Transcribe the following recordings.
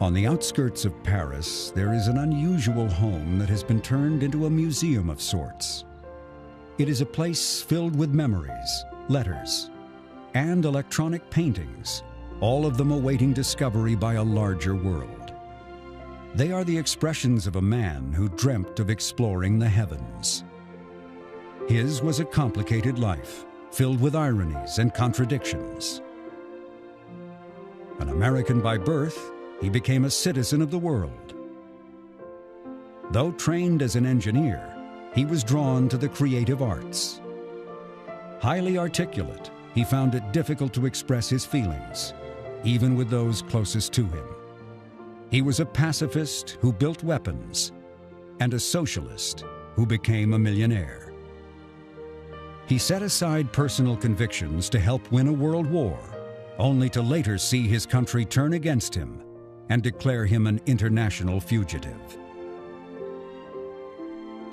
On the outskirts of Paris, there is an unusual home that has been turned into a museum of sorts. It is a place filled with memories, letters, and electronic paintings, all of them awaiting discovery by a larger world. They are the expressions of a man who dreamt of exploring the heavens. His was a complicated life, filled with ironies and contradictions. An American by birth, he became a citizen of the world. Though trained as an engineer, he was drawn to the creative arts. Highly articulate, he found it difficult to express his feelings, even with those closest to him. He was a pacifist who built weapons, and a socialist who became a millionaire. He set aside personal convictions to help win a world war, only to later see his country turn against him and declare him an international fugitive.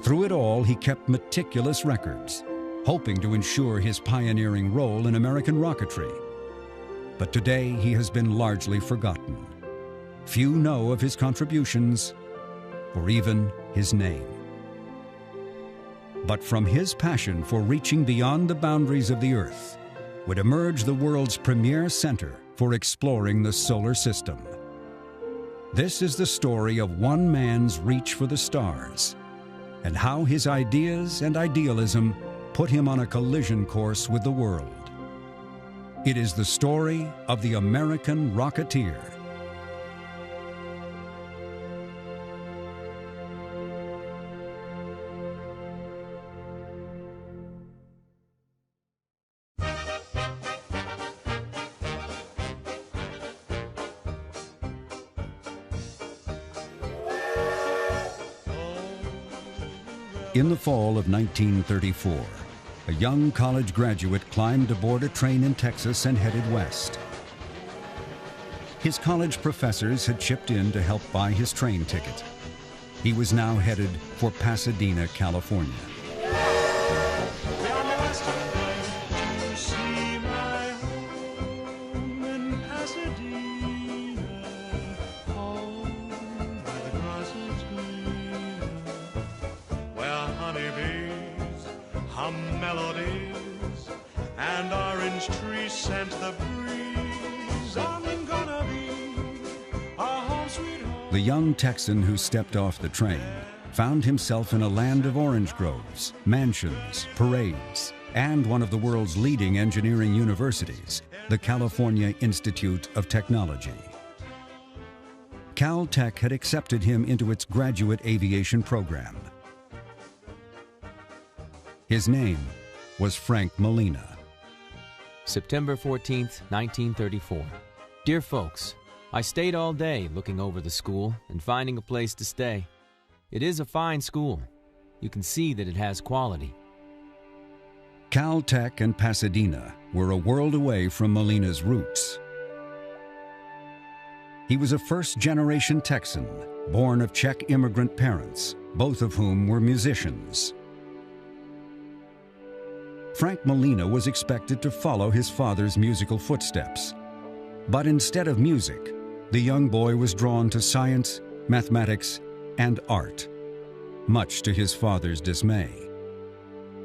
Through it all, he kept meticulous records, hoping to ensure his pioneering role in American rocketry. But today, he has been largely forgotten. Few know of his contributions, or even his name. But from his passion for reaching beyond the boundaries of the Earth would emerge the world's premier center for exploring the solar system. This is the story of one man's reach for the stars, and how his ideas and idealism put him on a collision course with the world. It is the story of the American Rocketeer. In the fall of 1934, a young college graduate climbed aboard a train in Texas and headed west. His college professors had chipped in to help buy his train ticket. He was now headed for Pasadena, California. The young Texan who stepped off the train found himself in a land of orange groves, mansions, parades, and one of the world's leading engineering universities, the California Institute of Technology. Caltech had accepted him into its graduate aviation program. His name was Frank Molina. September 14th, 1934. Dear folks, I stayed all day looking over the school and finding a place to stay. It is a fine school. You can see that it has quality. Caltech and Pasadena were a world away from Molina's roots. He was a first-generation Texan, born of Czech immigrant parents, both of whom were musicians. Frank Molina was expected to follow his father's musical footsteps. But instead of music, the young boy was drawn to science, mathematics, and art, much to his father's dismay.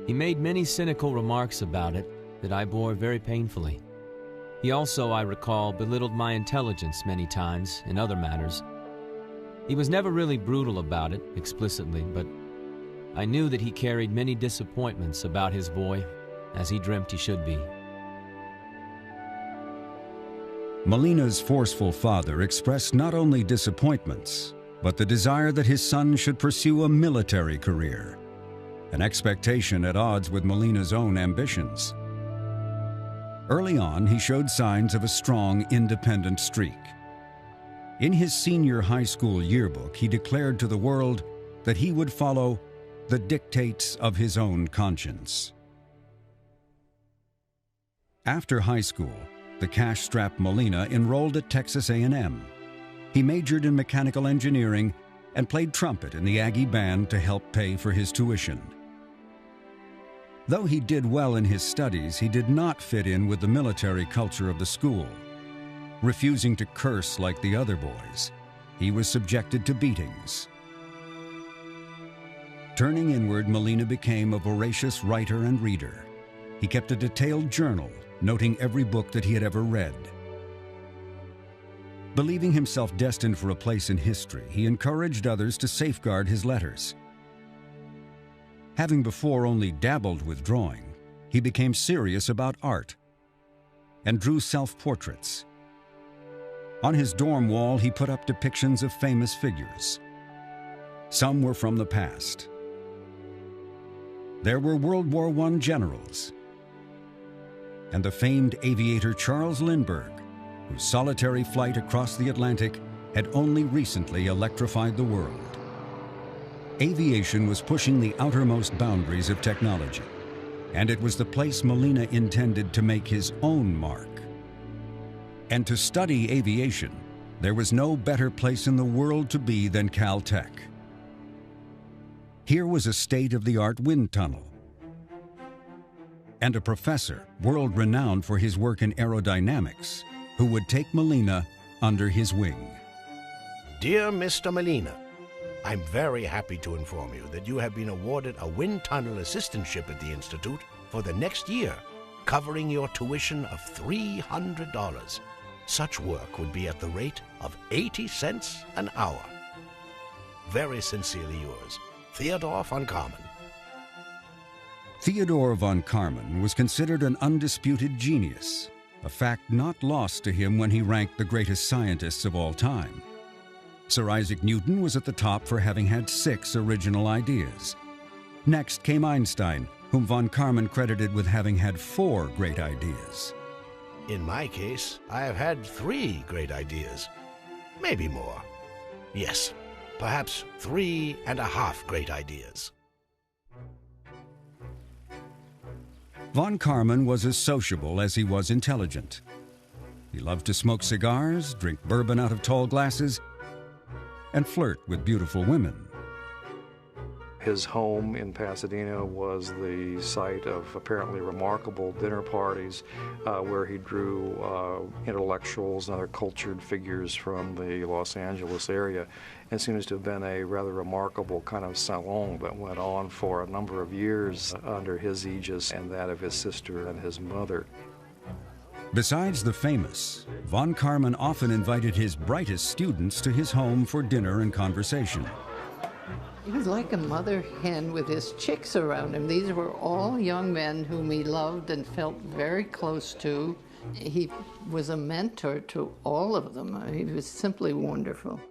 He made many cynical remarks about it that I bore very painfully. He also, I recall, belittled my intelligence many times in other matters. He was never really brutal about it, explicitly, but I knew that he carried many disappointments about his boy, as he dreamt he should be. Molina's forceful father expressed not only disappointments, but the desire that his son should pursue a military career, an expectation at odds with Molina's own ambitions. Early on, he showed signs of a strong, independent streak. In his senior high school yearbook, he declared to the world that he would follow the dictates of his own conscience. After high school, the cash-strapped Molina enrolled at Texas A&M. He majored in mechanical engineering and played trumpet in the Aggie band to help pay for his tuition. Though he did well in his studies, he did not fit in with the military culture of the school. Refusing to curse like the other boys, he was subjected to beatings. Turning inward, Molina became a voracious writer and reader. He kept a detailed journal, noting every book that he had ever read. Believing himself destined for a place in history, he encouraged others to safeguard his letters. Having before only dabbled with drawing, he became serious about art and drew self-portraits. On his dorm wall, he put up depictions of famous figures. Some were from the past. There were World War I generals and the famed aviator Charles Lindbergh, whose solitary flight across the Atlantic had only recently electrified the world. Aviation was pushing the outermost boundaries of technology, and it was the place Molina intended to make his own mark. And to study aviation, there was no better place in the world to be than Caltech. Here was a state-of-the-art wind tunnel, and a professor world-renowned for his work in aerodynamics, who would take Molina under his wing. Dear Mr. Molina, I'm very happy to inform you that you have been awarded a wind tunnel assistantship at the Institute for the next year, covering your tuition of $300. Such work would be at the rate of 80 cents an hour. Very sincerely yours, Theodore von Karman. Theodore von Karman was considered an undisputed genius, a fact not lost to him when he ranked the greatest scientists of all time. Sir Isaac Newton was at the top for having had 6 original ideas. Next came Einstein, whom von Karman credited with having had 4 great ideas. In my case, I have had 3 great ideas. Maybe more. Yes, perhaps 3.5 great ideas. Von Karman was as sociable as he was intelligent. He loved to smoke cigars, drink bourbon out of tall glasses, and flirt with beautiful women. His home in Pasadena was the site of apparently remarkable dinner parties where he drew intellectuals and other cultured figures from the Los Angeles area. It seems to have been a rather remarkable kind of salon that went on for a number of years under his aegis and that of his sister and his mother. Besides the famous, von Karman often invited his brightest students to his home for dinner and conversation. He was like a mother hen with his chicks around him. These were all young men whom he loved and felt very close to. He was a mentor to all of them. He was simply wonderful.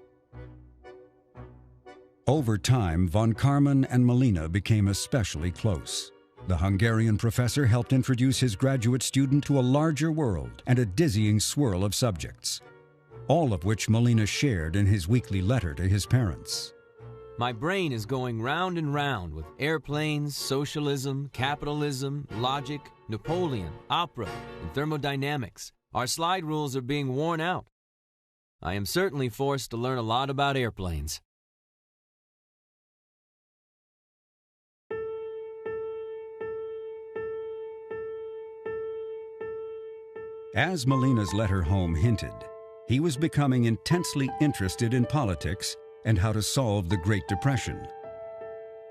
Over time, von Karman and Molina became especially close. The Hungarian professor helped introduce his graduate student to a larger world and a dizzying swirl of subjects, all of which Molina shared in his weekly letter to his parents. My brain is going round and round with airplanes, socialism, capitalism, logic, Napoleon, opera, and thermodynamics. Our slide rules are being worn out. I am certainly forced to learn a lot about airplanes. As Molina's letter home hinted, he was becoming intensely interested in politics and how to solve the Great Depression.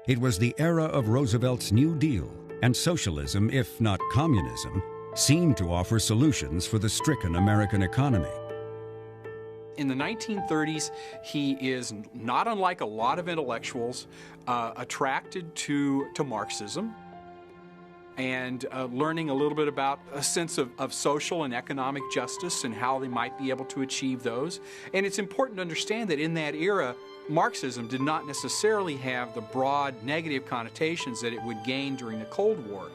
It was the era of Roosevelt's New Deal, and socialism, if not communism, seemed to offer solutions for the stricken American economy. In the 1930s, he is not unlike a lot of intellectuals, attracted to Marxism and learning a little bit about a sense of social and economic justice and how they might be able to achieve those. And it's important to understand that in that era, Marxism did not necessarily have the broad negative connotations that it would gain during the Cold War.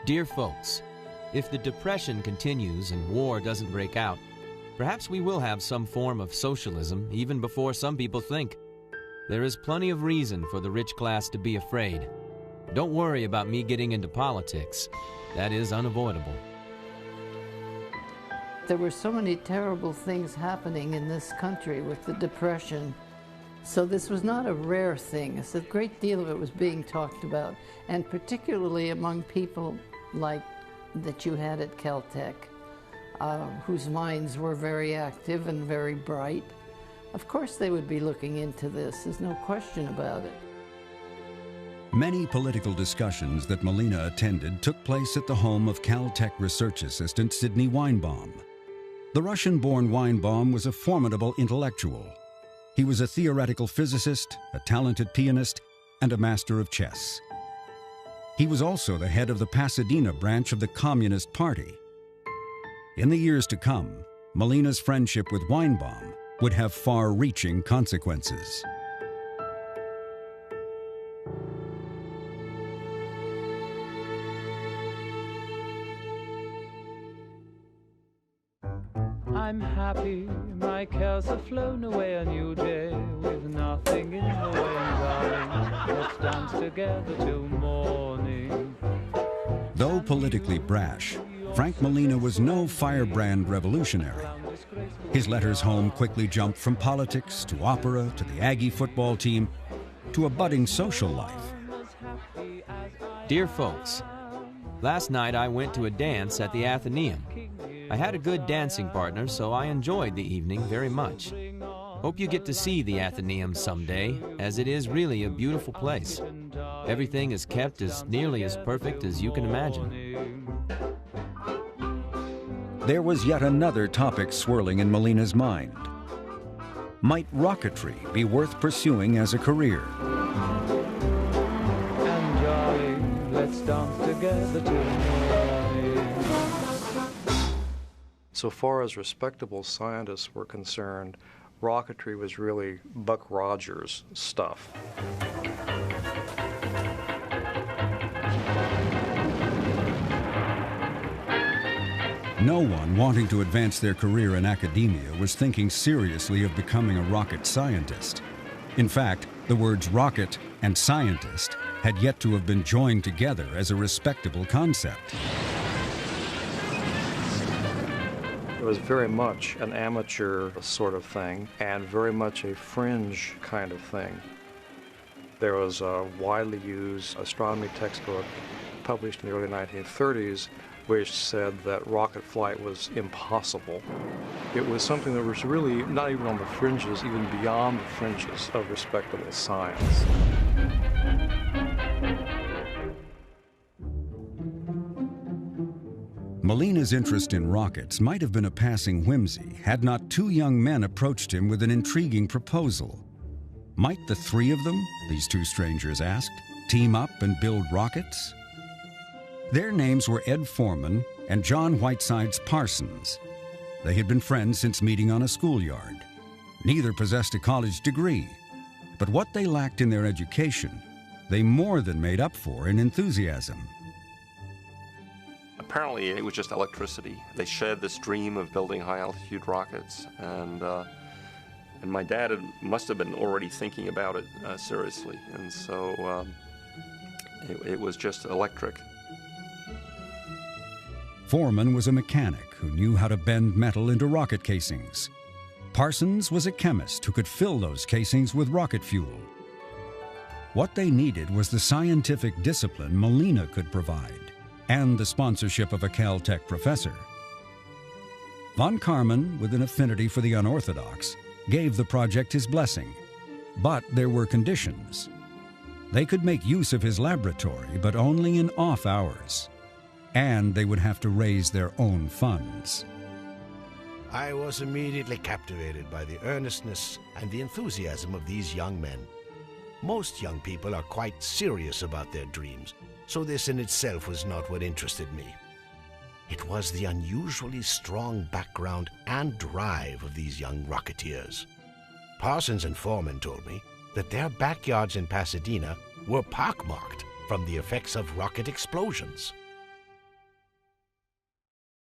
Dear folks, if the Depression continues and war doesn't break out, perhaps we will have some form of socialism even before some people think. There is plenty of reason for the rich class to be afraid. Don't worry about me getting into politics. That is unavoidable. There were so many terrible things happening in this country with the Depression. So this was not a rare thing. It's a great deal of it was being talked about, and particularly among people like that you had at Caltech, whose minds were very active and very bright. Of course they would be looking into this, there's no question about it. Many political discussions that Molina attended took place at the home of Caltech research assistant Sidney Weinbaum. The Russian-born Weinbaum was a formidable intellectual. He was a theoretical physicist, a talented pianist, and a master of chess. He was also the head of the Pasadena branch of the Communist Party. In the years to come, Molina's friendship with Weinbaum would have far-reaching consequences. I'm happy, my cares have flown away, a new day with nothing in the way, darling, let's dance together till morning. Though politically brash, Frank Molina was no firebrand revolutionary. His letters home quickly jumped from politics to opera to the Aggie football team to a budding social life. Dear folks, last night I went to a dance at the Athenaeum. I had a good dancing partner, so I enjoyed the evening very much. Hope you get to see the Athenaeum someday, as it is really a beautiful place. Everything is kept as nearly as perfect as you can imagine. There was yet another topic swirling in Molina's mind. Might rocketry be worth pursuing as a career? And darling, let's dance together till morning. So far as respectable scientists were concerned, rocketry was really Buck Rogers' stuff. No one wanting to advance their career in academia was thinking seriously of becoming a rocket scientist. In fact, the words rocket and scientist had yet to have been joined together as a respectable concept. It was very much an amateur sort of thing and very much a fringe kind of thing. There was a widely used astronomy textbook published in the early 1930s which said that rocket flight was impossible. It was something that was really not even on the fringes, even beyond the fringes of respectable science. Molina's interest in rockets might have been a passing whimsy had not two young men approached him with an intriguing proposal. Might the three of them, these two strangers asked, team up and build rockets? Their names were Ed Foreman and John Whitesides Parsons. They had been friends since meeting on a schoolyard. Neither possessed a college degree, but what they lacked in their education, they more than made up for in enthusiasm. Apparently it was just electricity. They shared this dream of building high-altitude rockets, and my dad must have been already thinking about it seriously, and so it was just electric. Foreman was a mechanic who knew how to bend metal into rocket casings. Parsons was a chemist who could fill those casings with rocket fuel. What they needed was the scientific discipline Molina could provide, and the sponsorship of a Caltech professor. Von Karman, with an affinity for the unorthodox, gave the project his blessing, but there were conditions. They could make use of his laboratory, but only in off hours, and they would have to raise their own funds. I was immediately captivated by the earnestness and the enthusiasm of these young men. Most young people are quite serious about their dreams, so this in itself was not what interested me. It was the unusually strong background and drive of these young Rocketeers. Parsons and Foreman told me that their backyards in Pasadena were pockmarked from the effects of rocket explosions.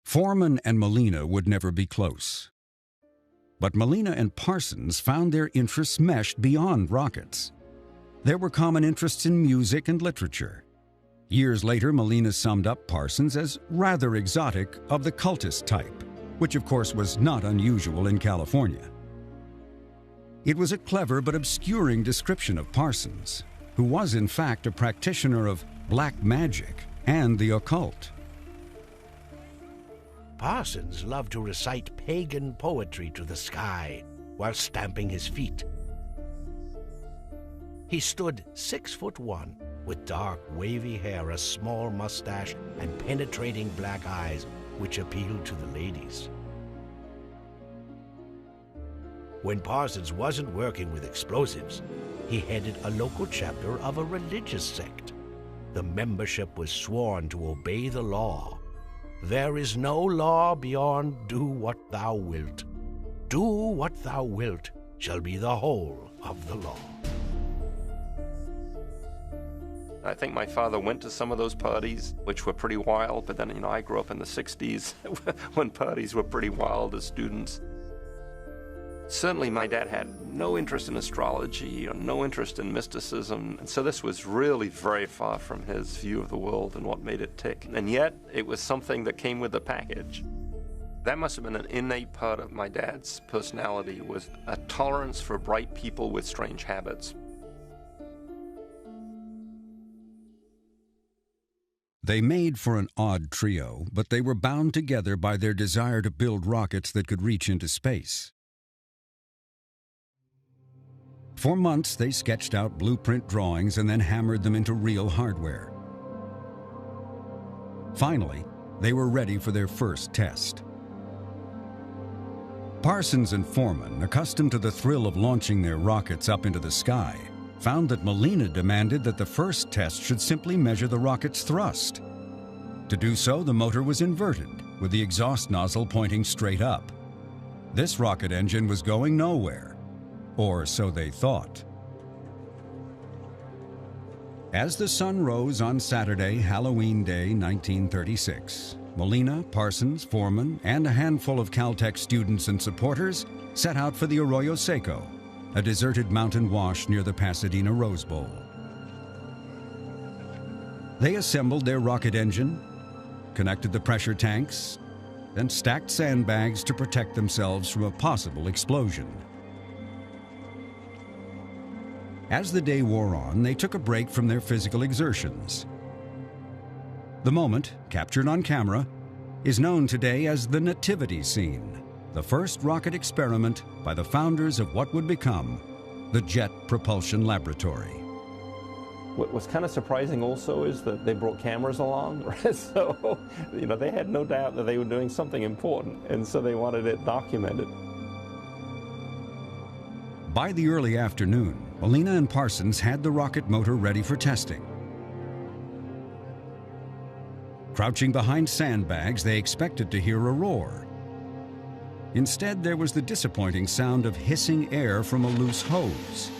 Foreman and Molina would never be close. But Molina and Parsons found their interests meshed beyond rockets. There were common interests in music and literature. Years later, Molina summed up Parsons as rather exotic, of the cultist type, which of course was not unusual in California. It was a clever but obscuring description of Parsons, who was in fact a practitioner of black magic and the occult. Parsons loved to recite pagan poetry to the sky, while stamping his feet. He stood 6'1", with dark, wavy hair, a small mustache, and penetrating black eyes which appealed to the ladies. When Parsons wasn't working with explosives, he headed a local chapter of a religious sect. The membership was sworn to obey the law. There is no law beyond do what thou wilt. Do what thou wilt shall be the whole of the law. I think my father went to some of those parties, which were pretty wild, but then, I grew up in the 60s when parties were pretty wild as students. Certainly my dad had no interest in astrology or no interest in mysticism, and so this was really very far from his view of the world and what made it tick. And yet, it was something that came with the package. That must have been an innate part of my dad's personality, was a tolerance for bright people with strange habits. They made for an odd trio, but they were bound together by their desire to build rockets that could reach into space. For months, they sketched out blueprint drawings and then hammered them into real hardware. Finally, they were ready for their first test. Parsons and Foreman, accustomed to the thrill of launching their rockets up into the sky, found that Molina demanded that the first test should simply measure the rocket's thrust. To do so, the motor was inverted, with the exhaust nozzle pointing straight up. This rocket engine was going nowhere, or so they thought. As the sun rose on Saturday, Halloween Day, 1936, Molina, Parsons, Foreman, and a handful of Caltech students and supporters set out for the Arroyo Seco, a deserted mountain wash near the Pasadena Rose Bowl. They assembled their rocket engine, connected the pressure tanks, and stacked sandbags to protect themselves from a possible explosion. As the day wore on, they took a break from their physical exertions. The moment, captured on camera, is known today as the Nativity Scene, the first rocket experiment by the founders of what would become the Jet Propulsion Laboratory. What was kind of surprising also is that they brought cameras along, right? So, they had no doubt that they were doing something important, and so they wanted it documented. By the early afternoon, Molina and Parsons had the rocket motor ready for testing. Crouching behind sandbags, they expected to hear a roar. Instead, there was the disappointing sound of hissing air from a loose hose.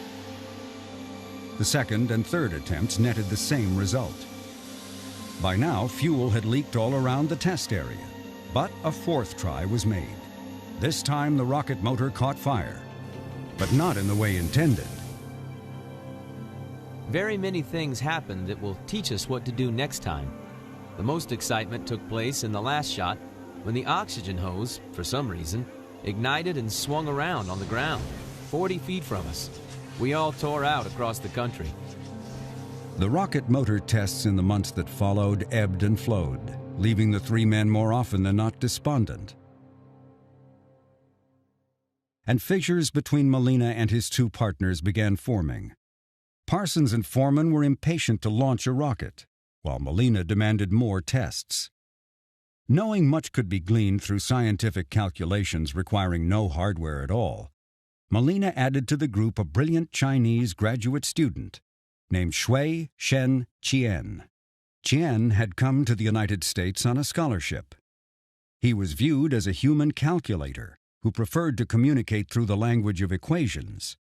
The second and third attempts netted the same result. By now, fuel had leaked all around the test area, but a fourth try was made. This time, the rocket motor caught fire, but not in the way intended. Very many things happened that will teach us what to do next time. The most excitement took place in the last shot when the oxygen hose, for some reason, ignited and swung around on the ground, 40 feet from us. We all tore out across the country. The rocket motor tests in the months that followed ebbed and flowed, leaving the three men more often than not despondent. And fissures between Molina and his two partners began forming. Parsons and Foreman were impatient to launch a rocket, while Molina demanded more tests. Knowing much could be gleaned through scientific calculations requiring no hardware at all, Molina added to the group a brilliant Chinese graduate student named Shui Shen Qian. Qian had come to the United States on a scholarship. He was viewed as a human calculator who preferred to communicate through the language of equations.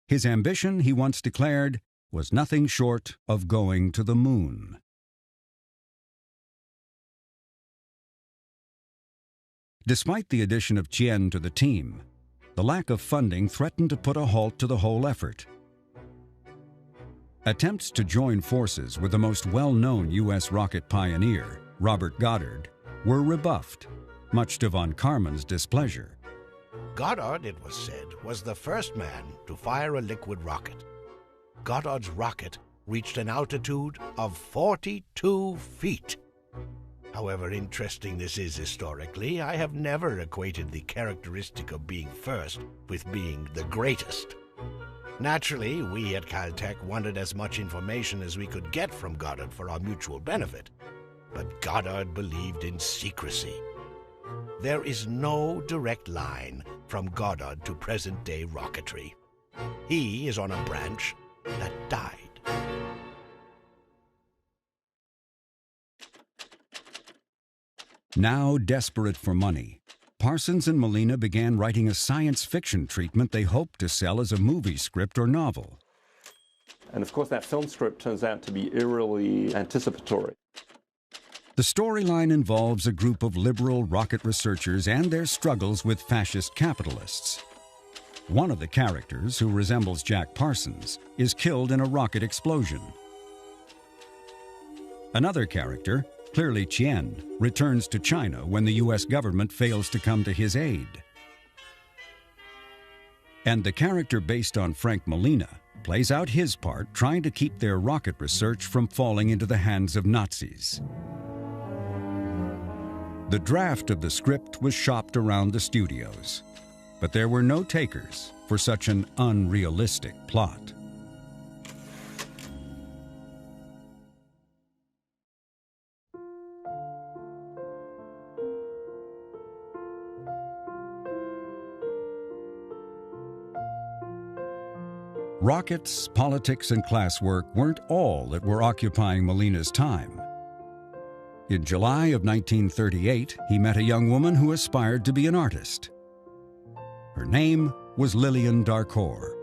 His ambition, he once declared, was nothing short of going to the moon. Despite the addition of Qian to the team, the lack of funding threatened to put a halt to the whole effort. Attempts to join forces with the most well-known U.S. rocket pioneer, Robert Goddard, were rebuffed, much to von Karman's displeasure. Goddard, it was said, was the first man to fire a liquid rocket. Goddard's rocket reached an altitude of 42 feet. However interesting this is historically, I have never equated the characteristic of being first with being the greatest. Naturally, we at Caltech wanted as much information as we could get from Goddard for our mutual benefit, but Goddard believed in secrecy. There is no direct line from Goddard to present-day rocketry. He is on a branch that died. Now desperate for money, Parsons and Molina began writing a science fiction treatment they hoped to sell as a movie script or novel. And of course, that film script turns out to be eerily anticipatory. The storyline involves a group of liberal rocket researchers and their struggles with fascist capitalists. One of the characters, who resembles Jack Parsons, is killed in a rocket explosion. Another character, clearly Chien, returns to China when the U.S. government fails to come to his aid. And the character based on Frank Molina plays out his part trying to keep their rocket research from falling into the hands of Nazis. The draft of the script was shopped around the studios, but there were no takers for such an unrealistic plot. Rockets, politics, and classwork weren't all that were occupying Molina's time. In July of 1938, he met a young woman who aspired to be an artist. Her name was Lillian Darcour.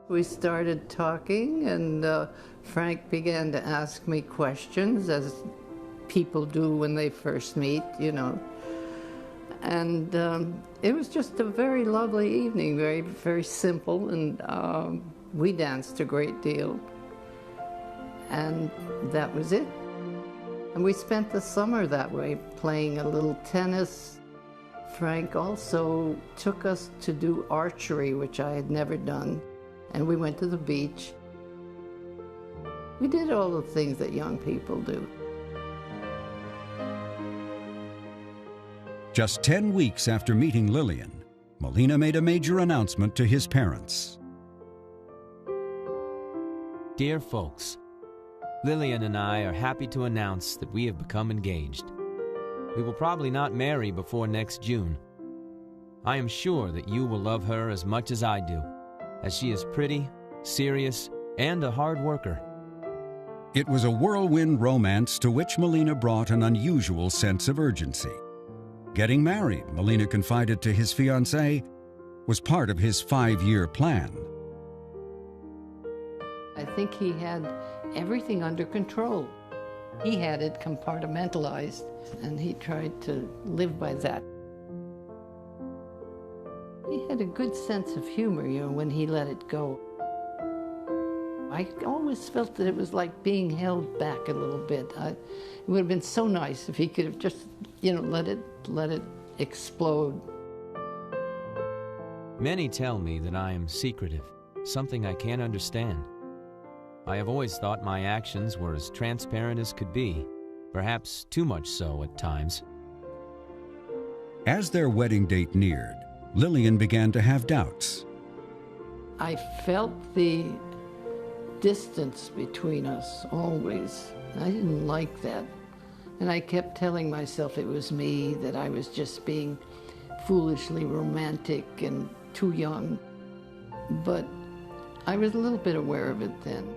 We started talking, and Frank began to ask me questions, as people do when they first meet, you know. And it was just a very lovely evening, very, very simple, and we danced a great deal. And that was it. And we spent the summer that way, playing a little tennis. Frank also took us to do archery, which I had never done, and we went to the beach. We did all the things that young people do. Just 10 weeks after meeting Lillian, Molina made a major announcement to his parents. Dear folks, Lillian and I are happy to announce that we have become engaged. We will probably not marry before next June. I am sure that you will love her as much as I do, as she is pretty, serious, and a hard worker. It was a whirlwind romance to which Molina brought an unusual sense of urgency. Getting married, Molina confided to his fiancée, was part of his 5-year plan. I think he had everything under control. He had it compartmentalized, and he tried to live by that. He had a good sense of humor, you know, when he let it go. I always felt that it was like being held back a little bit. It would have been so nice if he could have just, you know, let it explode. Many tell me that I am secretive, something I can't understand. I have always thought my actions were as transparent as could be, perhaps too much so at times. As their wedding date neared, Lillian began to have doubts. I felt the distance between us always. I didn't like that. And I kept telling myself it was me, that I was just being foolishly romantic and too young. But I was a little bit aware of it then.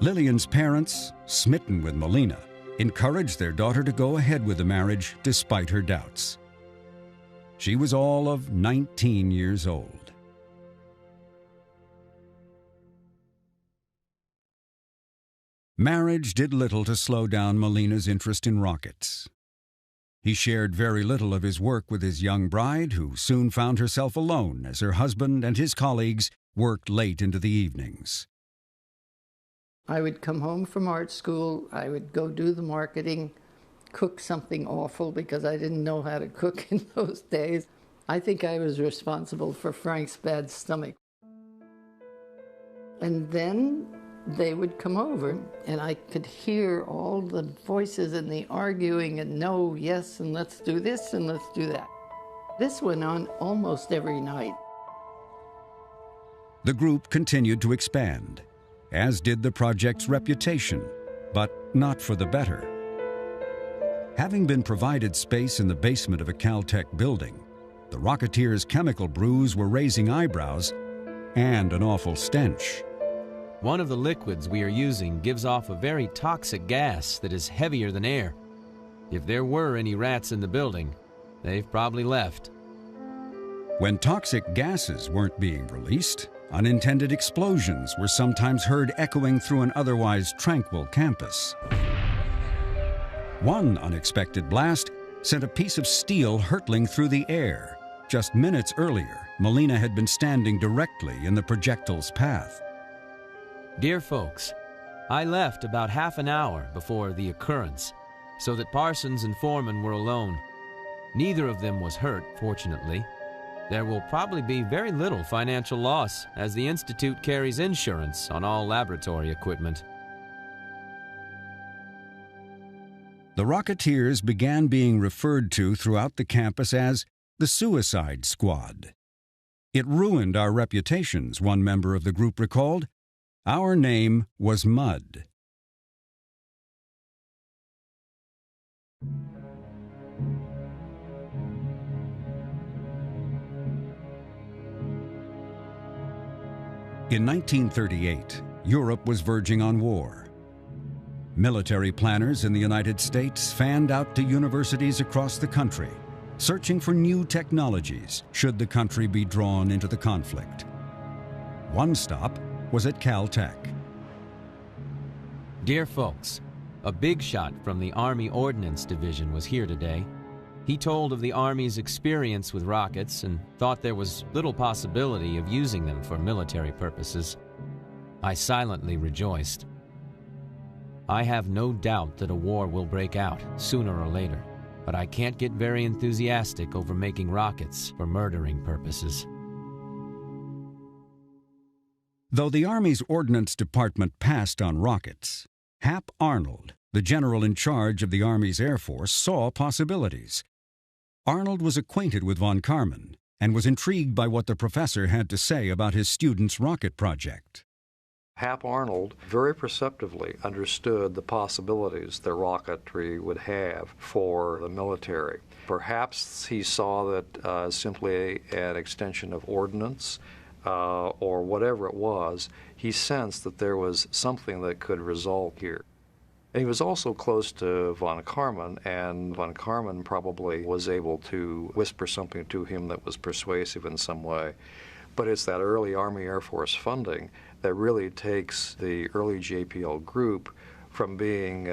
Lillian's parents, smitten with Molina, encouraged their daughter to go ahead with the marriage despite her doubts. She was all of 19 years old. Marriage did little to slow down Molina's interest in rockets. He shared very little of his work with his young bride, who soon found herself alone as her husband and his colleagues worked late into the evenings. I would come home from art school, I would go do the marketing, cook something awful because I didn't know how to cook in those days. I think I was responsible for Frank's bad stomach. And then they would come over, and I could hear all the voices and the arguing and no, yes, and let's do this and let's do that. This went on almost every night. The group continued to expand, as did the project's reputation, but not for the better. Having been provided space in the basement of a Caltech building, the Rocketeer's chemical brews were raising eyebrows and an awful stench. One of the liquids we are using gives off a very toxic gas that is heavier than air. If there were any rats in the building, they've probably left. When toxic gases weren't being released, unintended explosions were sometimes heard echoing through an otherwise tranquil campus. One unexpected blast sent a piece of steel hurtling through the air. Just minutes earlier, Melina had been standing directly in the projectile's path. Dear folks, I left about half an hour before the occurrence, so that Parsons and Foreman were alone. Neither of them was hurt, fortunately. There will probably be very little financial loss, as the Institute carries insurance on all laboratory equipment. The Rocketeers began being referred to throughout the campus as the Suicide Squad. It ruined our reputations, one member of the group recalled. Our name was Mud. In 1938, Europe was verging on war. Military planners in the United States fanned out to universities across the country, searching for new technologies should the country be drawn into the conflict. One stop was at Caltech. Dear folks, a big shot from the Army Ordnance Division was here today. He told of the Army's experience with rockets and thought there was little possibility of using them for military purposes. I silently rejoiced. I have no doubt that a war will break out sooner or later, but I can't get very enthusiastic over making rockets for murdering purposes. Though the Army's Ordnance Department passed on rockets, Hap Arnold, the general in charge of the Army's Air Force, saw possibilities. Arnold was acquainted with von Karman and was intrigued by what the professor had to say about his student's rocket project. Hap Arnold very perceptively understood the possibilities that rocketry would have for the military. Perhaps he saw that simply an extension of ordnance or whatever it was, he sensed that there was something that could result here. And he was also close to von Karman, and von Karman probably was able to whisper something to him that was persuasive in some way. But it's that early Army Air Force funding that really takes the early JPL group from being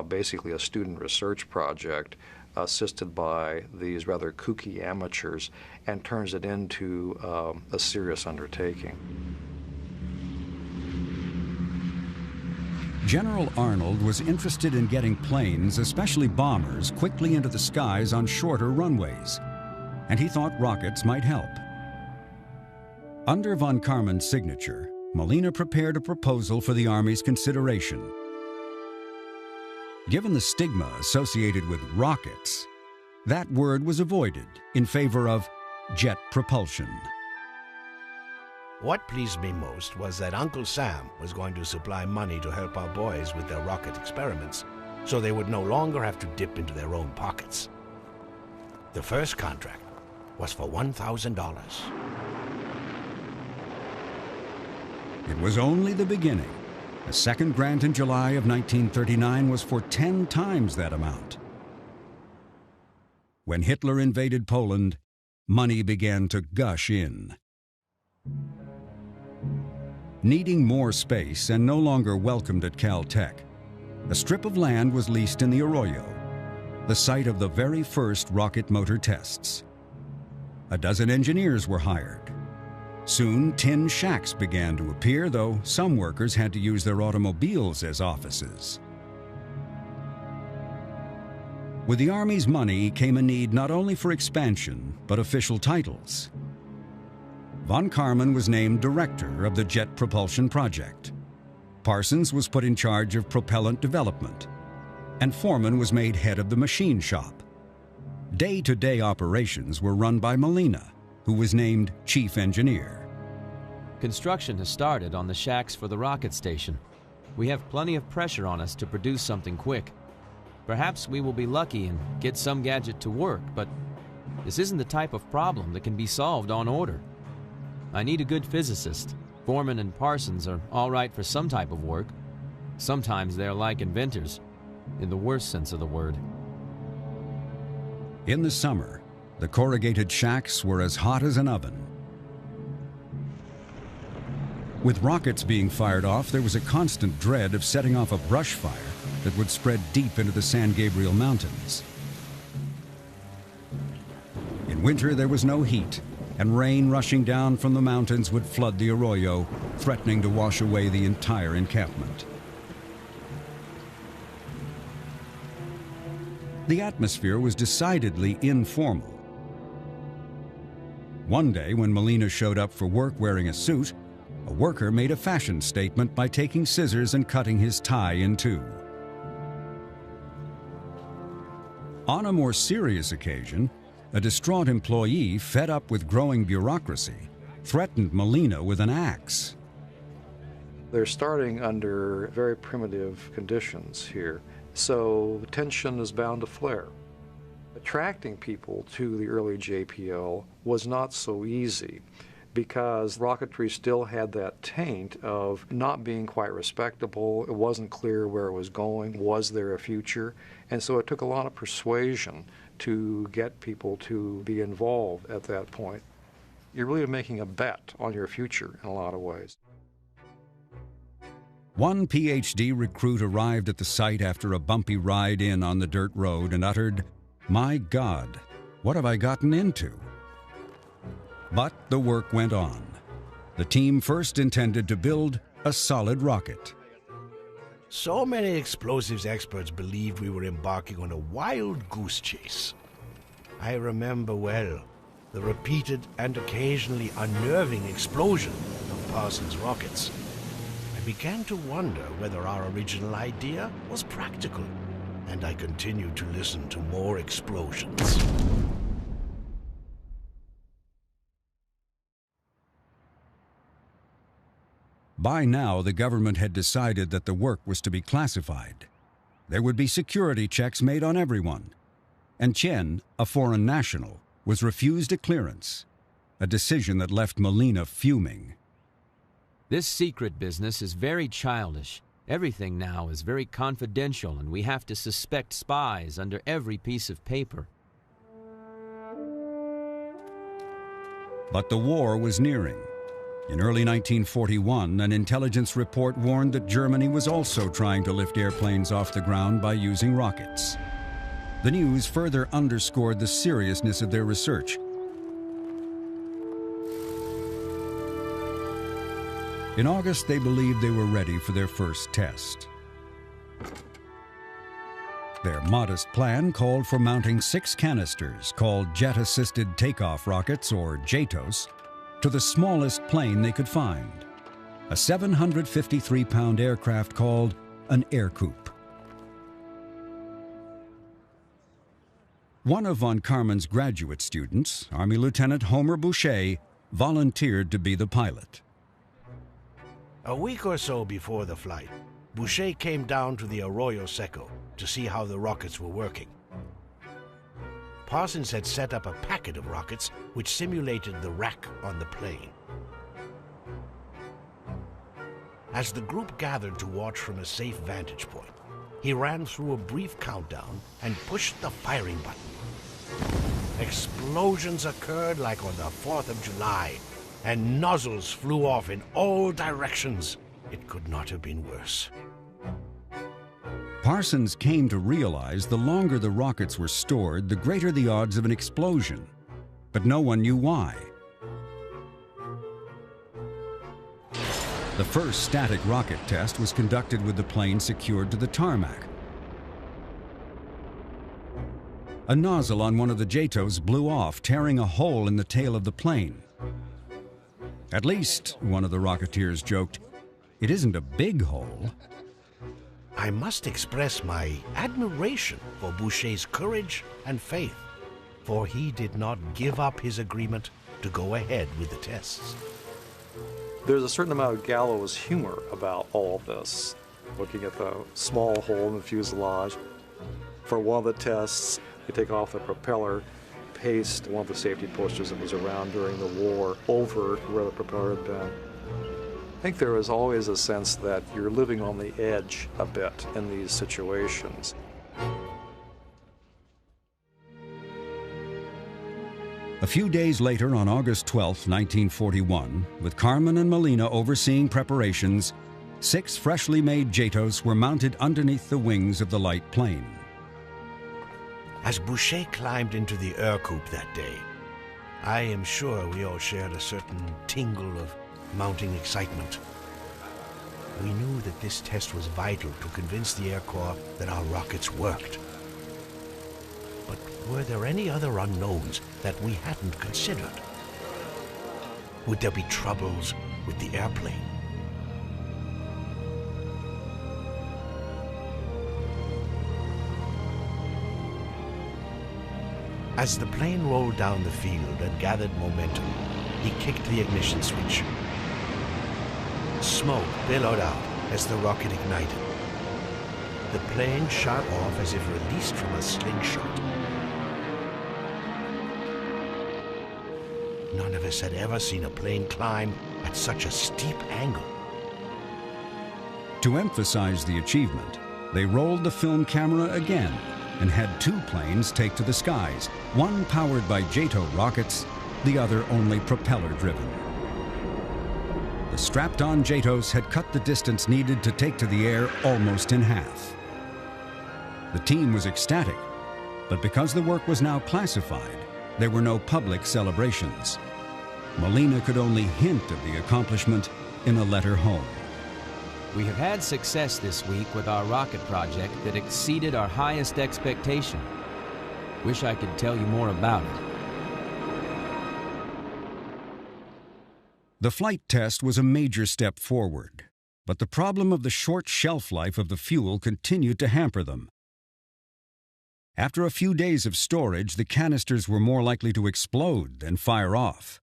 basically a student research project assisted by these rather kooky amateurs and turns it into a serious undertaking. General Arnold was interested in getting planes, especially bombers, quickly into the skies on shorter runways, and he thought rockets might help. Under von Karman's signature, Melina prepared a proposal for the Army's consideration. Given the stigma associated with rockets, that word was avoided in favor of jet propulsion. What pleased me most was that Uncle Sam was going to supply money to help our boys with their rocket experiments, so they would no longer have to dip into their own pockets. The first contract was for $1,000. It was only the beginning. The second grant in July of 1939 was for 10 times that amount. When Hitler invaded Poland, money began to gush in. Needing more space and no longer welcomed at Caltech, a strip of land was leased in the Arroyo, the site of the very first rocket motor tests. A dozen engineers were hired. Soon, tin shacks began to appear, though some workers had to use their automobiles as offices. With the Army's money came a need not only for expansion, but official titles. Von Karman was named director of the Jet Propulsion Project. Parsons was put in charge of propellant development, and Foreman was made head of the machine shop. Day-to-day operations were run by Molina, who was named chief engineer. Construction has started on the shacks for the rocket station. We have plenty of pressure on us to produce something quick. Perhaps we will be lucky and get some gadget to work, but this isn't the type of problem that can be solved on order. I need a good physicist. Foreman and Parsons are all right for some type of work. Sometimes they're like inventors, in the worst sense of the word. In the summer, the corrugated shacks were as hot as an oven. With rockets being fired off, there was a constant dread of setting off a brush fire that would spread deep into the San Gabriel Mountains. In winter, there was no heat, and rain rushing down from the mountains would flood the arroyo, threatening to wash away the entire encampment. The atmosphere was decidedly informal. One day, when Molina showed up for work wearing a suit, a worker made a fashion statement by taking scissors and cutting his tie in two. On a more serious occasion, a distraught employee, fed up with growing bureaucracy, threatened Molina with an axe. They're starting under very primitive conditions here, so tension is bound to flare. Attracting people to the early JPL was not so easy because rocketry still had that taint of not being quite respectable. It wasn't clear where it was going. Was there a future? And so it took a lot of persuasion to get people to be involved at that point. You're really making a bet on your future in a lot of ways. One PhD recruit arrived at the site after a bumpy ride in on the dirt road and uttered, "My God, what have I gotten into?" But the work went on. The team first intended to build a solid rocket. So many explosives experts believed we were embarking on a wild goose chase. I remember well the repeated and occasionally unnerving explosion of Parsons' rockets. I began to wonder whether our original idea was practical, and I continued to listen to more explosions. By now, the government had decided that the work was to be classified. There would be security checks made on everyone. And Chen, a foreign national, was refused a clearance, a decision that left Molina fuming. This secret business is very childish. Everything now is very confidential, and we have to suspect spies under every piece of paper. But the war was nearing. In early 1941, an intelligence report warned that Germany was also trying to lift airplanes off the ground by using rockets. The news further underscored the seriousness of their research. In August, they believed they were ready for their first test. Their modest plan called for mounting 6 canisters, called Jet-Assisted Takeoff Rockets, or JATOS, to the smallest plane they could find, a 753-pound aircraft called an air coupe. One of von Karman's graduate students, Army Lieutenant Homer Boucher, volunteered to be the pilot. A week or so before the flight, Boucher came down to the Arroyo Seco to see how the rockets were working. Parsons had set up a packet of rockets which simulated the rack on the plane. As the group gathered to watch from a safe vantage point, he ran through a brief countdown and pushed the firing button. Explosions occurred like on the 4th of July, and nozzles flew off in all directions. It could not have been worse. Parsons came to realize the longer the rockets were stored, the greater the odds of an explosion. But no one knew why. The first static rocket test was conducted with the plane secured to the tarmac. A nozzle on one of the JATOs blew off, tearing a hole in the tail of the plane. At least, one of the Rocketeers joked, It isn't a big hole. I must express my admiration for Boucher's courage and faith, for he did not give up his agreement to go ahead with the tests. There's a certain amount of gallows humor about all of this. Looking at the small hole in the fuselage. For one of the tests, they take off the propeller, paste one of the safety pushes that was around during the war over where the propeller had been. I think there is always a sense that you're living on the edge a bit in these situations. A few days later, on August 12, 1941, with Carmen and Molina overseeing preparations, 6 freshly made JATOs were mounted underneath the wings of the light plane. As Boucher climbed into the air coupe that day, I am sure we all shared a certain tingle of mounting excitement. We knew that this test was vital to convince the Air Corps that our rockets worked. But were there any other unknowns that we hadn't considered? Would there be troubles with the airplane? As the plane rolled down the field and gathered momentum, he kicked the ignition switch. Smoke billowed out as the rocket ignited. The plane shot off as if released from a slingshot. None of us had ever seen a plane climb at such a steep angle. To emphasize the achievement, they rolled the film camera again and had 2 planes take to the skies, one powered by JATO rockets, the other only propeller-driven. The strapped-on JATOs had cut the distance needed to take to the air almost in half. The team was ecstatic, but because the work was now classified, there were no public celebrations. Molina could only hint of the accomplishment in a letter home. We have had success this week with our rocket project that exceeded our highest expectation. Wish I could tell you more about it. The flight test was a major step forward, but the problem of the short shelf life of the fuel continued to hamper them. After a few days of storage, the canisters were more likely to explode than fire off.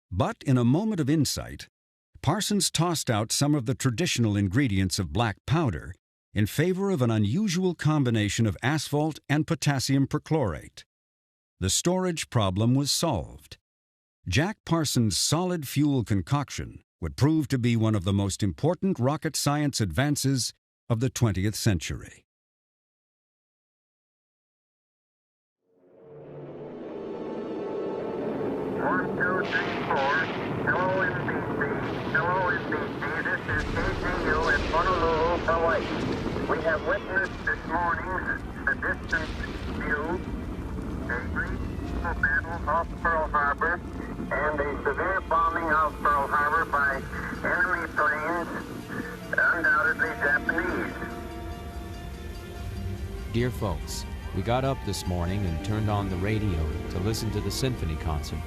But in a moment of insight, Parsons tossed out some of the traditional ingredients of black powder in favor of an unusual combination of asphalt and potassium perchlorate. The storage problem was solved. Jack Parsons' solid fuel concoction would prove to be one of the most important rocket science advances of the 20th century. One, two, three, four. Hello, NBC. Hello, NBC. This is KCU in Honolulu, Hawaii. We have witnessed this morning the distant view, a brief battle off Pearl Harbor, and a severe bombing of Pearl Harbor by enemy planes, undoubtedly Japanese. Dear folks, we got up this morning and turned on the radio to listen to the symphony concert.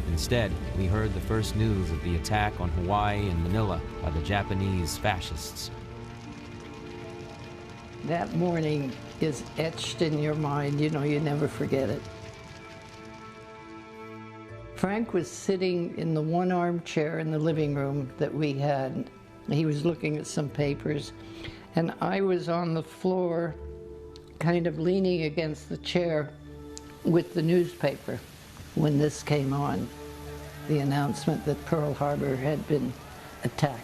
Instead, we heard the first news of the attack on Hawaii and Manila by the Japanese fascists. That morning is etched in your mind. You know, you never forget it. Frank was sitting in the one armchair in the living room that we had. He was looking at some papers, and I was on the floor, kind of leaning against the chair with the newspaper when this came on, the announcement that Pearl Harbor had been attacked.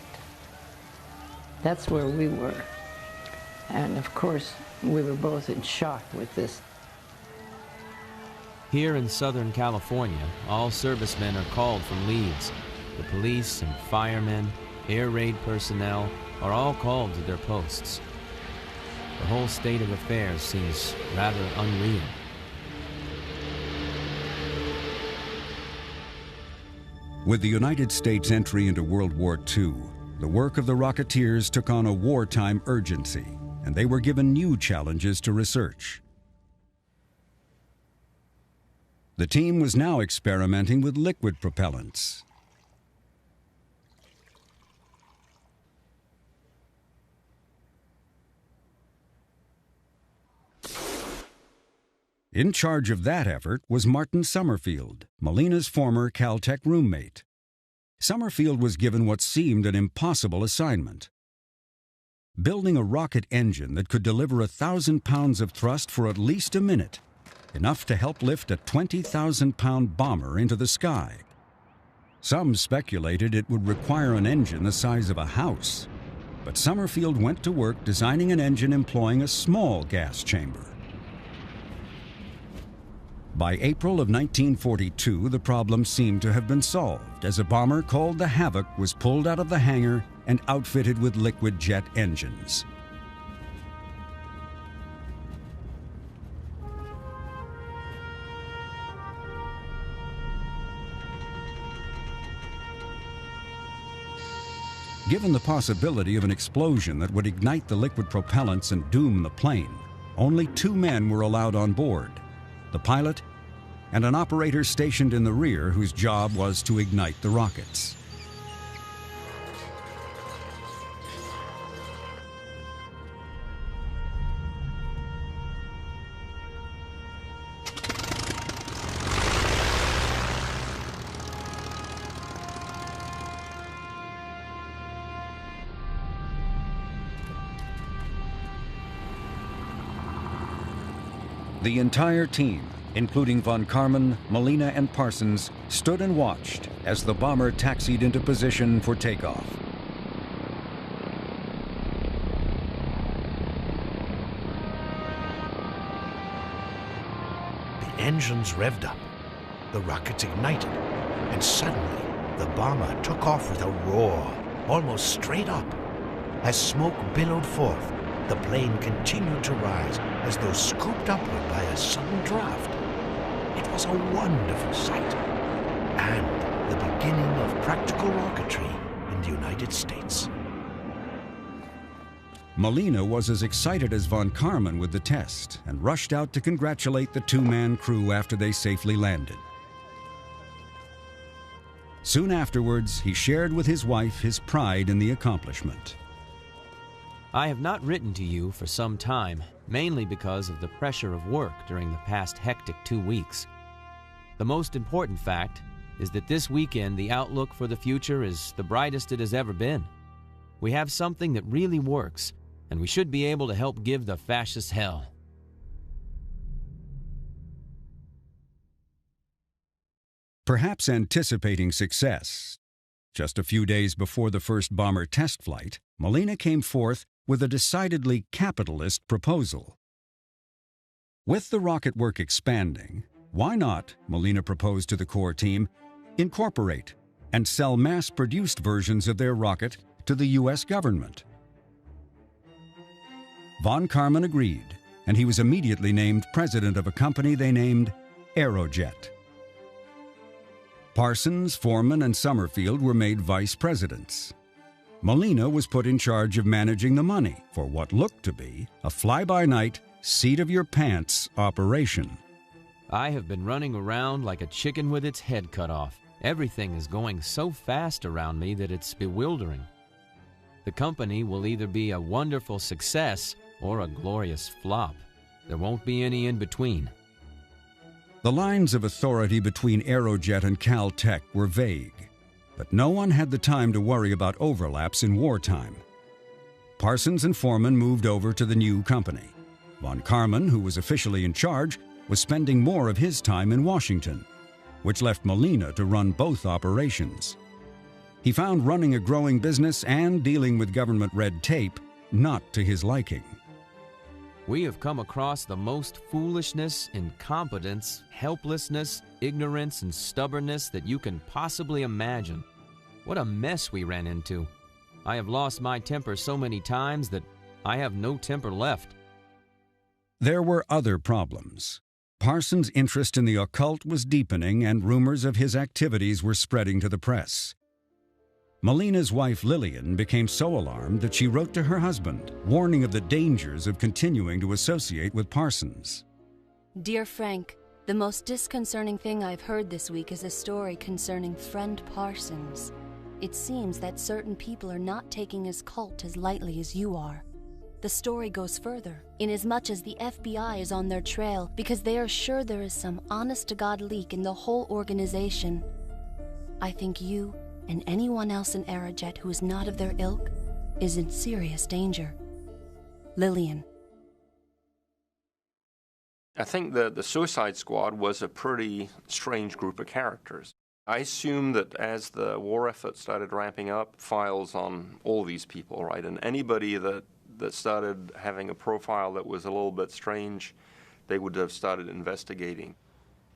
That's where we were. And of course, we were both in shock with this. Here in Southern California, all servicemen are called from leaves. The police and firemen, air raid personnel are all called to their posts. The whole state of affairs seems rather unreal. With the United States' entry into World War II, the work of the Rocketeers took on a wartime urgency, and they were given new challenges to research. The team was now experimenting with liquid propellants. In charge of that effort was Martin Summerfield, Molina's former Caltech roommate. Summerfield was given what seemed an impossible assignment: building a rocket engine that could deliver 1,000 pounds of thrust for at least a minute, enough to help lift a 20,000-pound bomber into the sky. Some speculated it would require an engine the size of a house, but Summerfield went to work designing an engine employing a small gas chamber. By April of 1942, the problem seemed to have been solved, as a bomber called the Havoc was pulled out of the hangar and outfitted with liquid jet engines. Given the possibility of an explosion that would ignite the liquid propellants and doom the plane, only 2 men were allowed on board: the pilot and an operator stationed in the rear whose job was to ignite the rockets. The entire team, including von Karman, Molina, and Parsons, stood and watched as the bomber taxied into position for takeoff. The engines revved up, the rockets ignited, and suddenly the bomber took off with a roar, almost straight up. As smoke billowed forth, the plane continued to rise as though scooped upward by a sudden draft. It was a wonderful sight, and the beginning of practical rocketry in the United States. Molina was as excited as von Karman with the test and rushed out to congratulate the 2-man crew after they safely landed. Soon afterwards, he shared with his wife his pride in the accomplishment. I have not written to you for some time, mainly because of the pressure of work during the past hectic 2 weeks. The most important fact is that this weekend the outlook for the future is the brightest it has ever been. We have something that really works, and we should be able to help give the fascists hell. Perhaps anticipating success, just a few days before the first bomber test flight, Molina came forth with a decidedly capitalist proposal. With the rocket work expanding, why not, Molina proposed to the core team, incorporate and sell mass-produced versions of their rocket to the U.S. government? Von Karman agreed, and he was immediately named president of a company they named Aerojet. Parsons, Foreman, and Summerfield were made vice presidents. Molina was put in charge of managing the money for what looked to be a fly-by-night, seat-of-your-pants operation. I have been running around like a chicken with its head cut off. Everything is going so fast around me that it's bewildering. The company will either be a wonderful success or a glorious flop. There won't be any in between. The lines of authority between Aerojet and Caltech were vague, but no one had the time to worry about overlaps in wartime. Parsons and Foreman moved over to the new company. Von Karman, who was officially in charge, was spending more of his time in Washington, which left Molina to run both operations. He found running a growing business and dealing with government red tape not to his liking. We have come across the most foolishness, incompetence, helplessness, ignorance, and stubbornness that you can possibly imagine. What a mess we ran into. I have lost my temper so many times that I have no temper left. There were other problems. Parsons' interest in the occult was deepening, and rumors of his activities were spreading to the press. Molina's wife Lillian became so alarmed that she wrote to her husband, warning of the dangers of continuing to associate with Parsons. Dear Frank, the most disconcerting thing I've heard this week is a story concerning friend Parsons. It seems that certain people are not taking his cult as lightly as you are. The story goes further, inasmuch as the FBI is on their trail because they are sure there is some honest-to-God leak in the whole organization. I think you and anyone else in Aerojet who is not of their ilk is in serious danger. Lillian. I think the Suicide Squad was a pretty strange group of characters. I assume that as the war effort started ramping up, files on all these people, right? And anybody that started having a profile that was a little bit strange, they would have started investigating.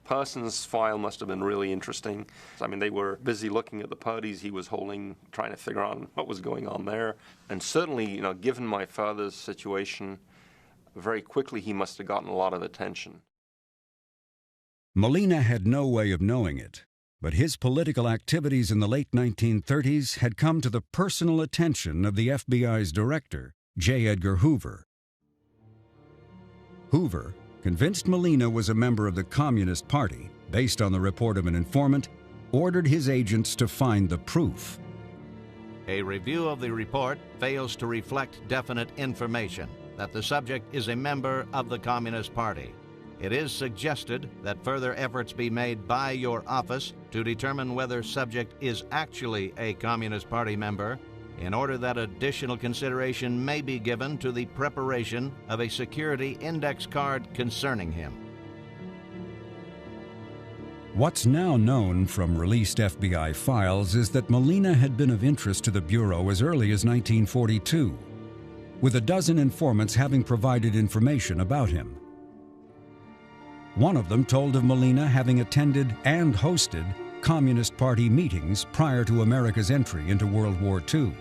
Parsons' file must have been really interesting. I mean, they were busy looking at the parties he was holding, trying to figure out what was going on there. And certainly, given my father's situation, very quickly he must have gotten a lot of attention. Molina had no way of knowing it, but his political activities in the late 1930s had come to the personal attention of the FBI's director, J. Edgar Hoover. Hoover, convinced Molina was a member of the Communist Party, based on the report of an informant, ordered his agents to find the proof. A review of the report fails to reflect definite information that the subject is a member of the Communist Party. It is suggested that further efforts be made by your office to determine whether subject is actually a Communist Party member, in order that additional consideration may be given to the preparation of a security index card concerning him. What's now known from released FBI files is that Molina had been of interest to the Bureau as early as 1942, with a dozen informants having provided information about him. One of them told of Molina having attended and hosted Communist Party meetings prior to America's entry into World War II.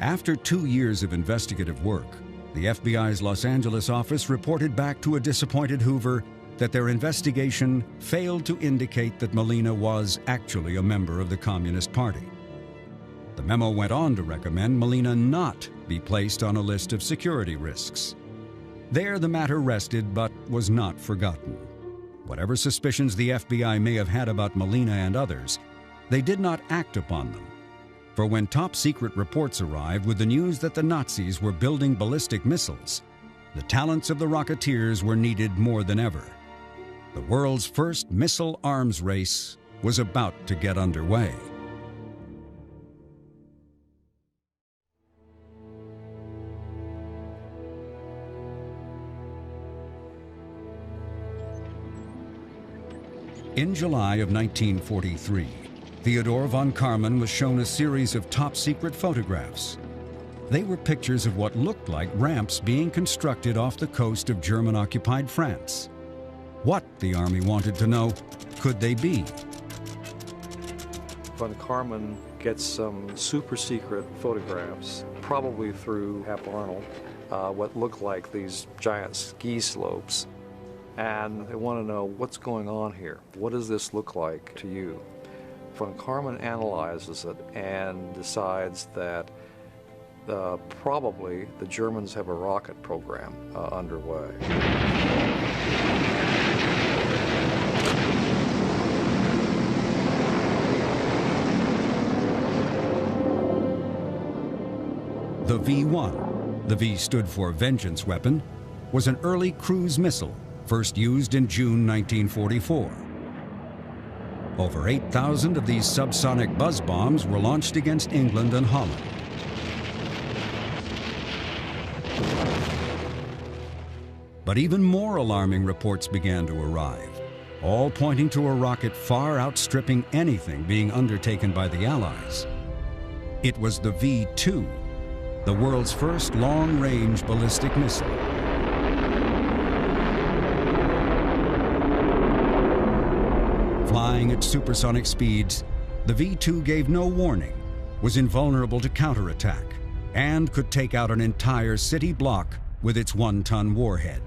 After 2 years of investigative work, the FBI's Los Angeles office reported back to a disappointed Hoover that their investigation failed to indicate that Molina was actually a member of the Communist Party. The memo went on to recommend Molina not be placed on a list of security risks. There the matter rested, but was not forgotten. Whatever suspicions the FBI may have had about Molina and others, they did not act upon them. For when top-secret reports arrived with the news that the Nazis were building ballistic missiles, the talents of the Rocketeers were needed more than ever. The world's first missile arms race was about to get underway. In July of 1943, Theodore von Karman was shown a series of top-secret photographs. They were pictures of what looked like ramps being constructed off the coast of German-occupied France. What, the Army wanted to know, could they be? Von Karman gets some super-secret photographs, probably through Hap Arnold, what look like these giant ski slopes. And they want to know what's going on here. What does this look like to you? Von Karman analyzes it and decides that probably the Germans have a rocket program underway. The V-1, the V stood for Vengeance Weapon, was an early cruise missile, first used in June 1944. Over 8,000 of these subsonic buzz bombs were launched against England and Holland. But even more alarming reports began to arrive, all pointing to a rocket far outstripping anything being undertaken by the Allies. It was the V-2, the world's first long-range ballistic missile. Flying at supersonic speeds, the V-2 gave no warning, was invulnerable to counterattack, and could take out an entire city block with its 1-ton warhead.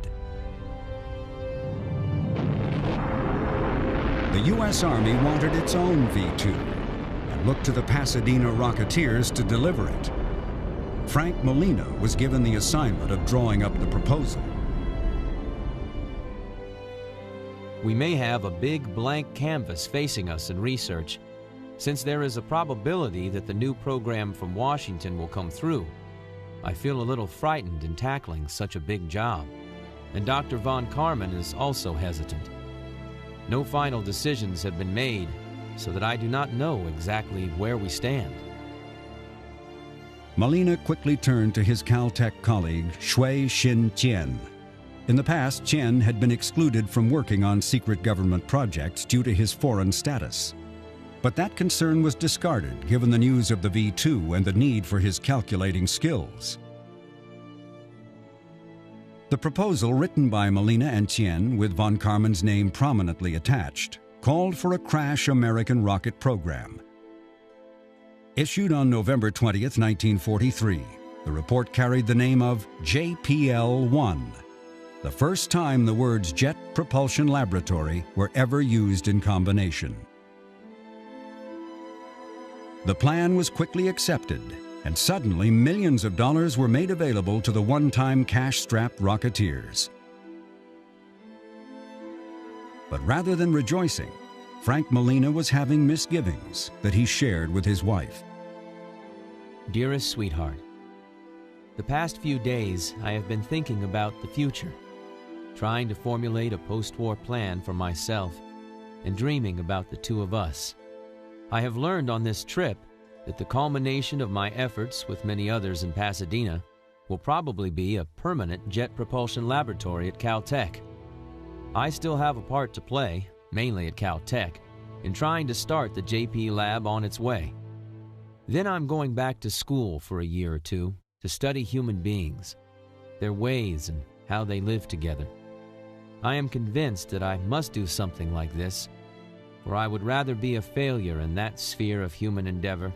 The U.S. Army wanted its own V-2 and looked to the Pasadena Rocketeers to deliver it. Frank Molina was given the assignment of drawing up the proposal. We may have a big blank canvas facing us in research, since there is a probability that the new program from Washington will come through. I feel a little frightened in tackling such a big job, and Dr. von Karman is also hesitant. No final decisions have been made, so that I do not know exactly where we stand. Molina quickly turned to his Caltech colleague, Shui Shin Qian. In the past, Qian had been excluded from working on secret government projects due to his foreign status. But that concern was discarded given the news of the V2 and the need for his calculating skills. The proposal written by Molina and Qian, with von Karman's name prominently attached, called for a crash American rocket program. Issued on November 20th, 1943, the report carried the name of JPL-1, the first time the words Jet Propulsion Laboratory were ever used in combination. The plan was quickly accepted, and suddenly millions of dollars were made available to the one-time cash-strapped Rocketeers. But rather than rejoicing, Frank Molina was having misgivings that he shared with his wife. Dearest sweetheart, the past few days I have been thinking about the future, trying to formulate a post-war plan for myself and dreaming about the two of us. I have learned on this trip that the culmination of my efforts with many others in Pasadena will probably be a permanent jet propulsion laboratory at Caltech. I still have a part to play, mainly at Caltech, in trying to start the JP lab on its way. Then I'm going back to school for a year or two to study human beings, their ways and how they live together. I am convinced that I must do something like this, for I would rather be a failure in that sphere of human endeavor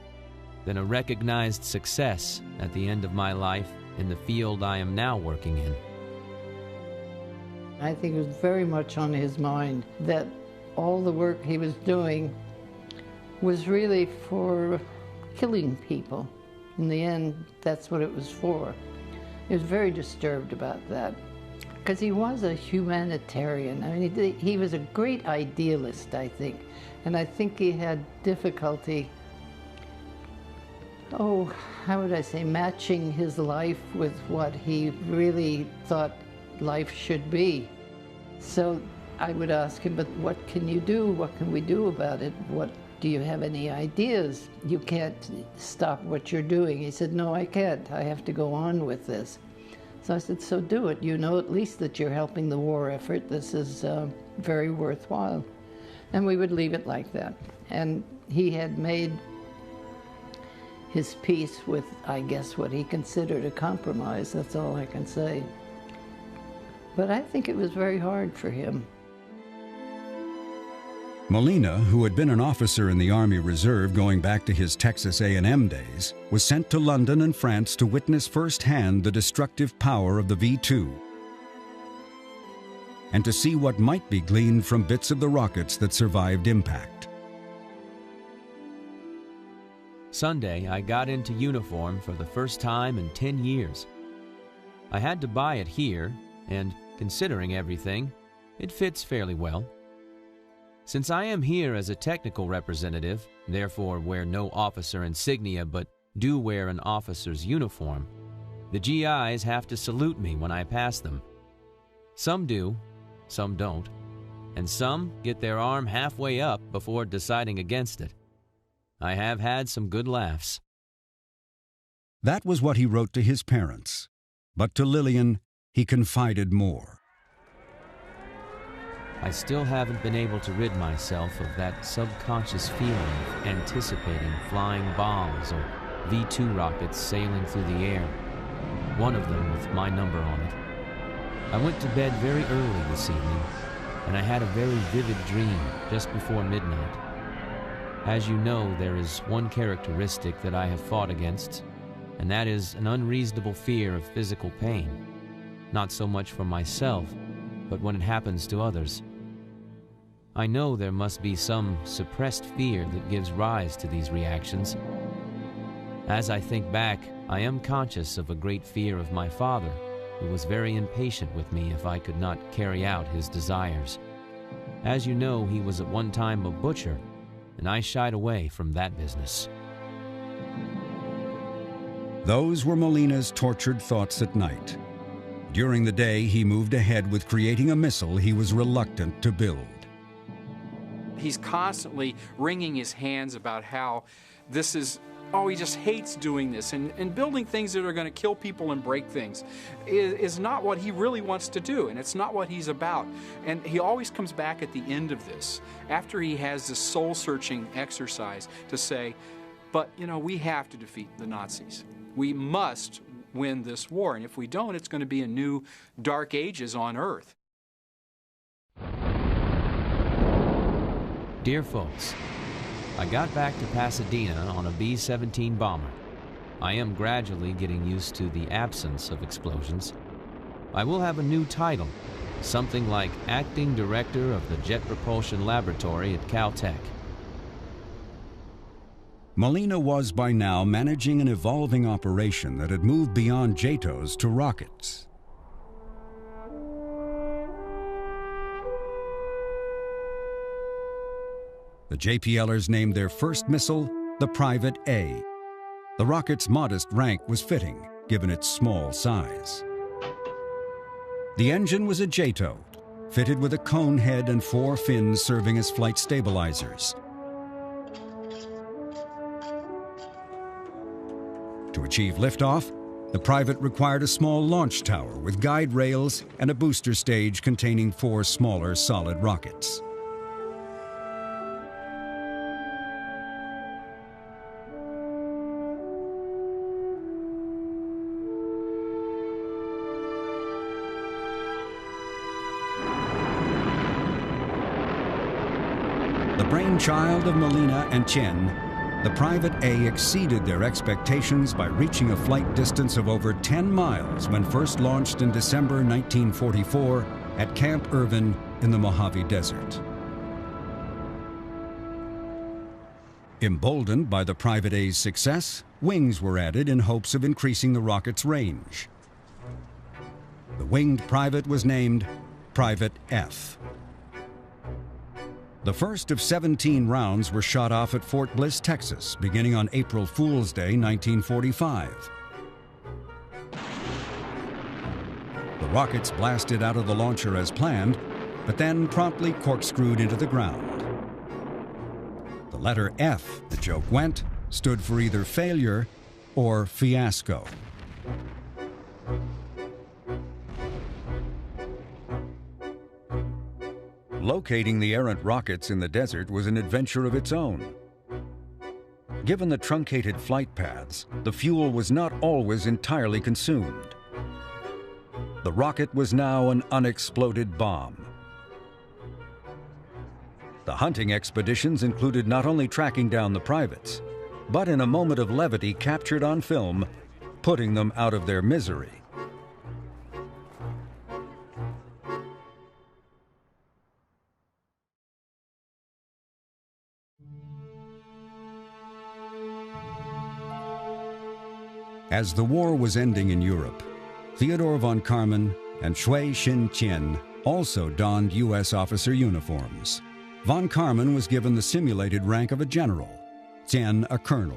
than a recognized success at the end of my life in the field I am now working in. I think it was very much on his mind that all the work he was doing was really for killing people. In the end, that's what it was for. He was very disturbed about that, because he was a humanitarian. I mean, he was a great idealist, I think, and I think he had difficulty, how would I say, matching his life with what he really thought life should be. So I would ask him, but what can you do? What can we do about it? Do you have any ideas? You can't stop what you're doing. He said, no, I can't. I have to go on with this. So I said, so do it. You know at least that you're helping the war effort. This is very worthwhile. And we would leave it like that. And he had made his peace with, I guess, what he considered a compromise. That's all I can say. But I think it was very hard for him. Molina, who had been an officer in the Army Reserve going back to his Texas A&M days, was sent to London and France to witness firsthand the destructive power of the V2 and to see what might be gleaned from bits of the rockets that survived impact. Sunday, I got into uniform for the first time in 10 years. I had to buy it here, and considering everything, it fits fairly well. Since I am here as a technical representative, therefore wear no officer insignia but do wear an officer's uniform, the GIs have to salute me when I pass them. Some do, some don't, and some get their arm halfway up before deciding against it. I have had some good laughs. That was what he wrote to his parents, but to Lillian, he confided more. I still haven't been able to rid myself of that subconscious feeling of anticipating flying bombs or V2 rockets sailing through the air, one of them with my number on it. I went to bed very early this evening, and I had a very vivid dream just before midnight. As you know, there is one characteristic that I have fought against, and that is an unreasonable fear of physical pain, not so much for myself, but when it happens to others. I know there must be some suppressed fear that gives rise to these reactions. As I think back, I am conscious of a great fear of my father, who was very impatient with me if I could not carry out his desires. As you know, he was at one time a butcher, and I shied away from that business. Those were Molina's tortured thoughts at night. During the day, he moved ahead with creating a missile he was reluctant to build. He's constantly wringing his hands about how this is, oh, he just hates doing this, and building things that are going to kill people and break things is not what he really wants to do, and it's not what he's about. And he always comes back at the end of this, after he has this soul-searching exercise, to say, but, you know, we have to defeat the Nazis. We must win this war, and if we don't, it's going to be a new dark ages on Earth. Dear folks, I got back to Pasadena on a B-17 bomber. I am gradually getting used to the absence of explosions. I will have a new title, something like Acting Director of the Jet Propulsion Laboratory at Caltech. Molina was by now managing an evolving operation that had moved beyond JATOs to rockets. The JPLers named their first missile the Private A. The rocket's modest rank was fitting, given its small size. The engine was a JATO, fitted with a cone head and 4 fins serving as flight stabilizers. To achieve liftoff, the Private required a small launch tower with guide rails and a booster stage containing 4 smaller solid rockets. The brainchild of Molina and Chen, the Private A exceeded their expectations by reaching a flight distance of over 10 miles when first launched in December 1944 at Camp Irvin in the Mojave Desert. Emboldened by the Private A's success, wings were added in hopes of increasing the rocket's range. The winged Private was named Private F. The first of 17 rounds were shot off at Fort Bliss, Texas, beginning on April Fool's Day, 1945. The rockets blasted out of the launcher as planned, but then promptly corkscrewed into the ground. The letter F, the joke went, stood for either failure or fiasco. Locating the errant rockets in the desert was an adventure of its own. Given the truncated flight paths, the fuel was not always entirely consumed. The rocket was now an unexploded bomb. The hunting expeditions included not only tracking down the privates, but in a moment of levity captured on film, putting them out of their misery. As the war was ending in Europe, Theodore von Karman and Shui Xin-Qian also donned U.S. officer uniforms. Von Karman was given the simulated rank of a general, Qian a colonel.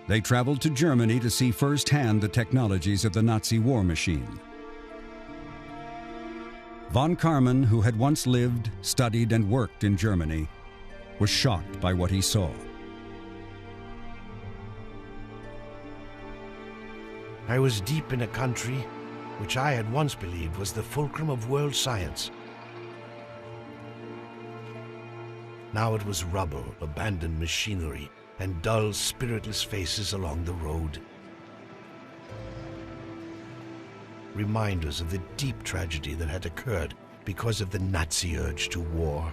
They traveled to Germany to see firsthand the technologies of the Nazi war machine. Von Karman, who had once lived, studied, and worked in Germany, was shocked by what he saw. I was deep in a country which I had once believed was the fulcrum of world science. Now it was rubble, abandoned machinery, and dull, spiritless faces along the road. Reminders of the deep tragedy that had occurred because of the Nazi urge to war.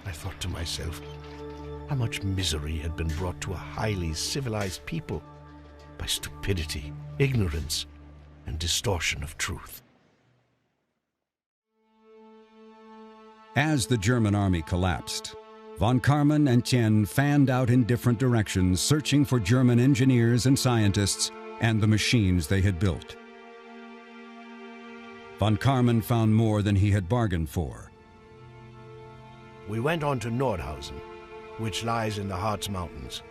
I thought to myself, how much misery had been brought to a highly civilized people by stupidity, ignorance, and distortion of truth. As the German army collapsed, von Karman and Qian fanned out in different directions, searching for German engineers and scientists and the machines they had built. Von Karman found more than he had bargained for. We went on to Nordhausen, which lies in the Harz Mountains.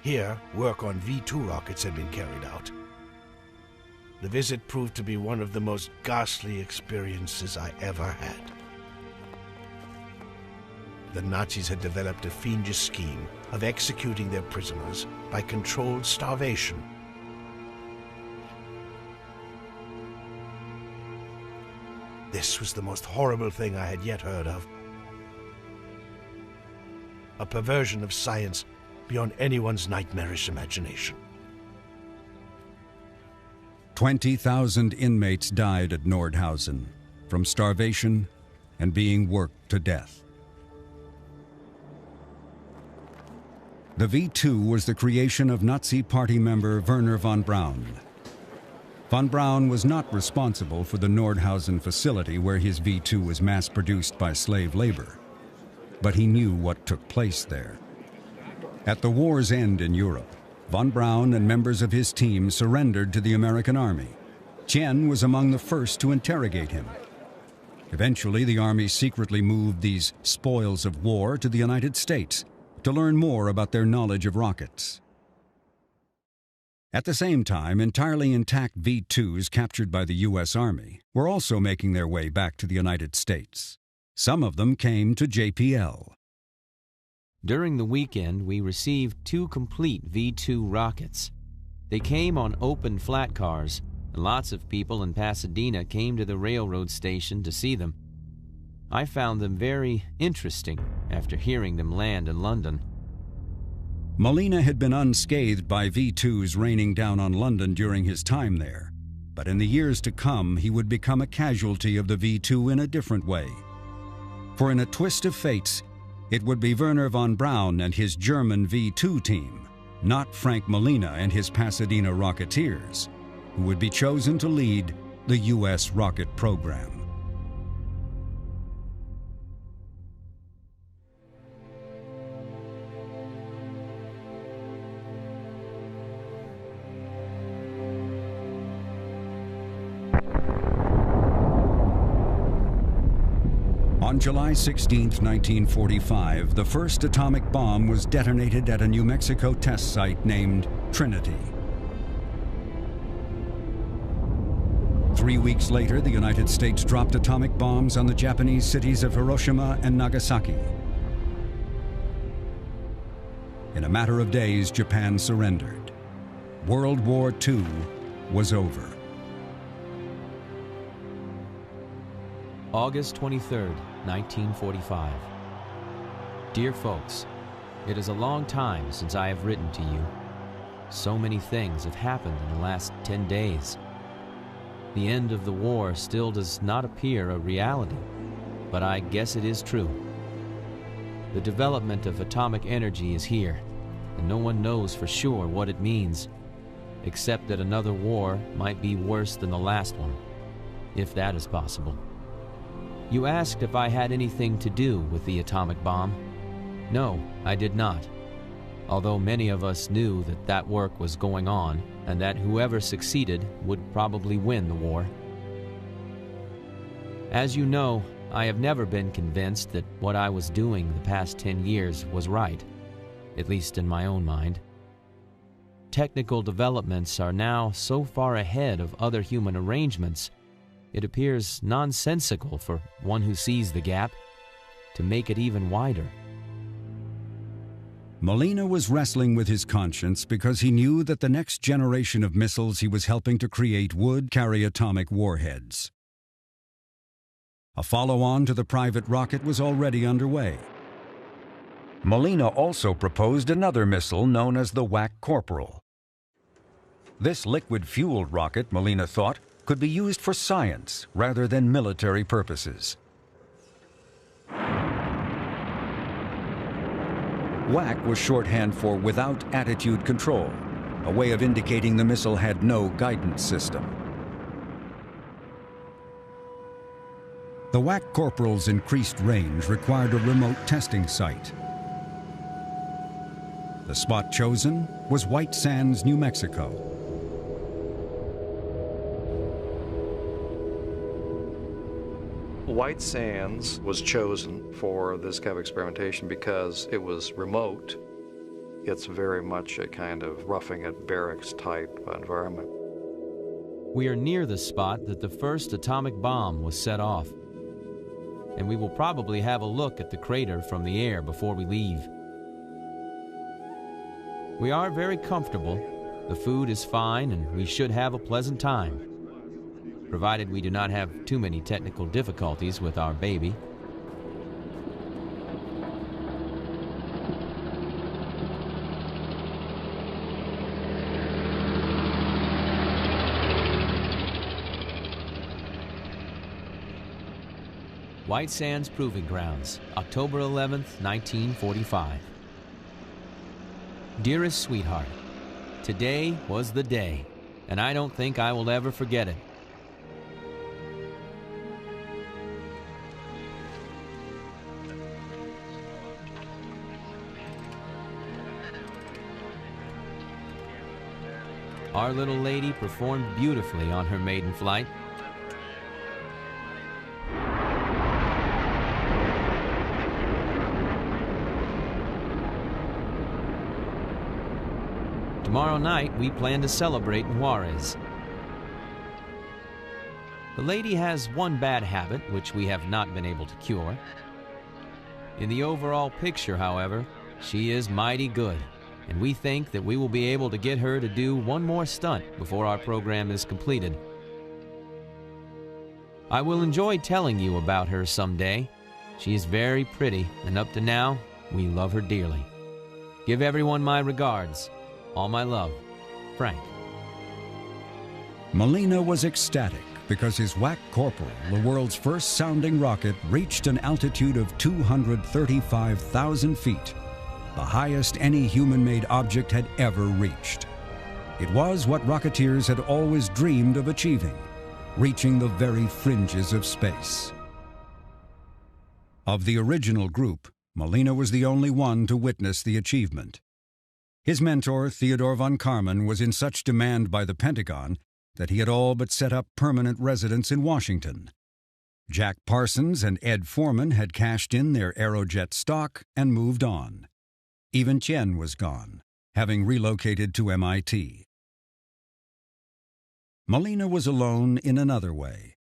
Here, work on V2 rockets had been carried out. The visit proved to be one of the most ghastly experiences I ever had. The Nazis had developed a fiendish scheme of executing their prisoners by controlled starvation. This was the most horrible thing I had yet heard of. A perversion of science beyond anyone's nightmarish imagination. 20,000 inmates died at Nordhausen from starvation and being worked to death. The V2 was the creation of Nazi Party member Werner von Braun. Von Braun was not responsible for the Nordhausen facility where his V2 was mass-produced by slave labor, but he knew what took place there. At the war's end in Europe, von Braun and members of his team surrendered to the American Army. Tien was among the first to interrogate him. Eventually, the Army secretly moved these spoils of war to the United States to learn more about their knowledge of rockets. At the same time, entirely intact V2s captured by the U.S. Army were also making their way back to the United States. Some of them came to JPL. During the weekend, we received 2 complete V2 rockets. They came on open flat cars, and lots of people in Pasadena came to the railroad station to see them. I found them very interesting after hearing them land in London. Molina had been unscathed by V2s raining down on London during his time there, but in the years to come he would become a casualty of the V2 in a different way. For in a twist of fates, it would be Werner von Braun and his German V2 team, not Frank Molina and his Pasadena Rocketeers, who would be chosen to lead the U.S. rocket program. On July 16, 1945, the first atomic bomb was detonated at a New Mexico test site named Trinity. 3 weeks later, the United States dropped atomic bombs on the Japanese cities of Hiroshima and Nagasaki. In a matter of days, Japan surrendered. World War II was over. August 23rd, 1945. Dear folks, it is a long time since I have written to you. So many things have happened in the last 10 days. The end of the war still does not appear a reality, but I guess it is true. The development of atomic energy is here, and no one knows for sure what it means, except that another war might be worse than the last one, if that is possible. You asked if I had anything to do with the atomic bomb. No, I did not, although many of us knew that that work was going on and that whoever succeeded would probably win the war. As you know, I have never been convinced that what I was doing the past 10 years was right, at least in my own mind. Technical developments are now so far ahead of other human arrangements, it appears nonsensical for one who sees the gap to make it even wider. Molina was wrestling with his conscience because he knew that the next generation of missiles he was helping to create would carry atomic warheads. A follow-on to the private rocket was already underway. Molina also proposed another missile known as the Wack Corporal. This liquid-fueled rocket, Molina thought, could be used for science rather than military purposes. WAC was shorthand for Without Attitude Control, a way of indicating the missile had no guidance system. The WAC Corporal's increased range required a remote testing site. The spot chosen was White Sands, New Mexico. White Sands was chosen for this kind of experimentation because it was remote It's very much a kind of roughing it barracks type environment. We are near the spot that the first atomic bomb was set off, and we will probably have a look at the crater from the air before we leave. We are very comfortable, the food is fine, and we should have a pleasant time, provided we do not have too many technical difficulties with our baby. White Sands Proving Grounds, October 11th, 1945. Dearest sweetheart, today was the day, and I don't think I will ever forget it. Our little lady performed beautifully on her maiden flight. Tomorrow night, we plan to celebrate in Juarez. The lady has one bad habit, which we have not been able to cure. In the overall picture, however, she is mighty good, and we think that we will be able to get her to do one more stunt before our program is completed. I will enjoy telling you about her someday. She is very pretty, and up to now, we love her dearly. Give everyone my regards. All my love, Frank. Molina was ecstatic because his WAC Corporal, the world's first sounding rocket, reached an altitude of 235,000 feet, the highest any human-made object had ever reached. It was what Rocketeers had always dreamed of achieving, reaching the very fringes of space. Of the original group, Molina was the only one to witness the achievement. His mentor, Theodore von Karman, was in such demand by the Pentagon that he had all but set up permanent residence in Washington. Jack Parsons and Ed Foreman had cashed in their Aerojet stock and moved on. Even Tien was gone, having relocated to MIT. Molina was alone in another way.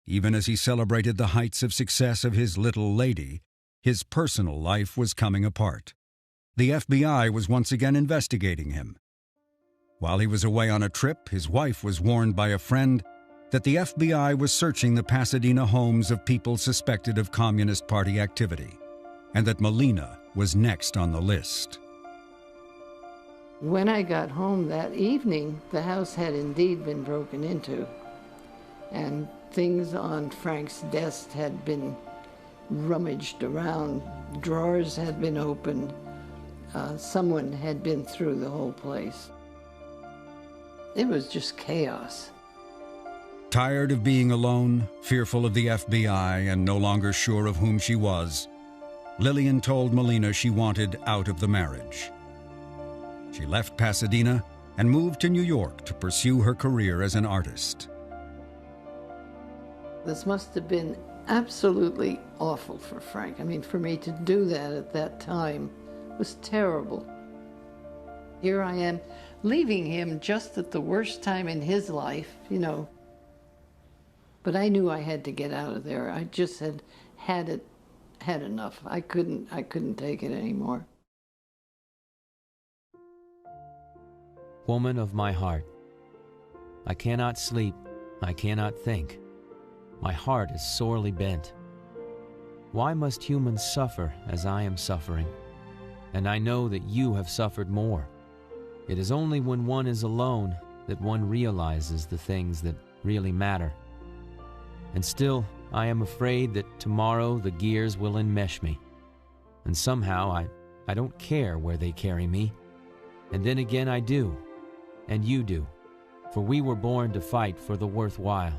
Even as he celebrated the heights of success of his little lady, his personal life was coming apart. The FBI was once again investigating him. While he was away on a trip, his wife was warned by a friend that the FBI was searching the Pasadena homes of people suspected of Communist Party activity, and that Molina was next on the list. When I got home that evening, the house had indeed been broken into, and things on Frank's desk had been rummaged around, drawers had been opened. Someone had been through the whole place. It was just chaos. Tired of being alone, fearful of the FBI, and no longer sure of whom she was, Lillian told Molina she wanted out of the marriage. She left Pasadena and moved to New York to pursue her career as an artist. This must have been absolutely awful for Frank. I mean, for me to do that at that time was terrible. Here I am, leaving him just at the worst time in his life, you know. But I knew I had to get out of there. I just had enough. I couldn't take it anymore. Woman of my heart, I cannot sleep, I cannot think. My heart is sorely bent. Why must humans suffer as I am suffering? And I know that you have suffered more. It is only when one is alone that one realizes the things that really matter. And still, I am afraid that tomorrow the gears will enmesh me. And somehow I don't care where they carry me. And then again I do. And you do. For we were born to fight for the worthwhile.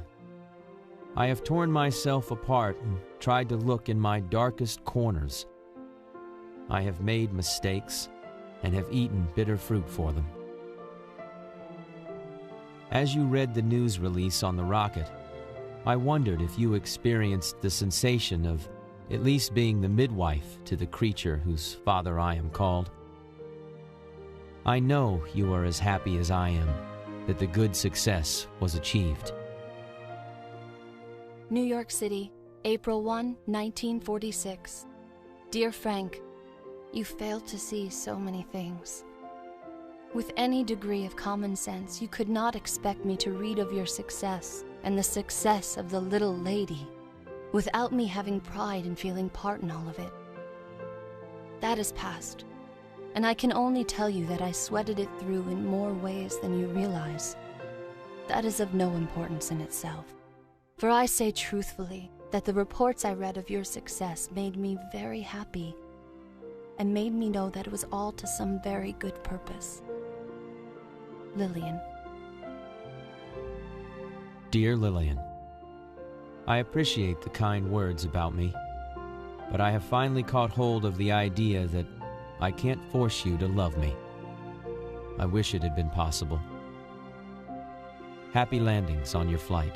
I have torn myself apart and tried to look in my darkest corners. I have made mistakes and have eaten bitter fruit for them. As you read the news release on the rocket, I wondered if you experienced the sensation of at least being the midwife to the creature whose father I am called. I know you are as happy as I am that the good success was achieved. New York City, April 1, 1946. Dear Frank, you failed to see so many things. With any degree of common sense, you could not expect me to read of your success and the success of the little lady without me having pride and feeling part in all of it. That is past, and I can only tell you that I sweated it through in more ways than you realize. That is of no importance in itself, for I say truthfully that the reports I read of your success made me very happy and made me know that it was all to some very good purpose. Lillian. Dear Lillian, I appreciate the kind words about me, but I have finally caught hold of the idea that I can't force you to love me. I wish it had been possible. Happy landings on your flight.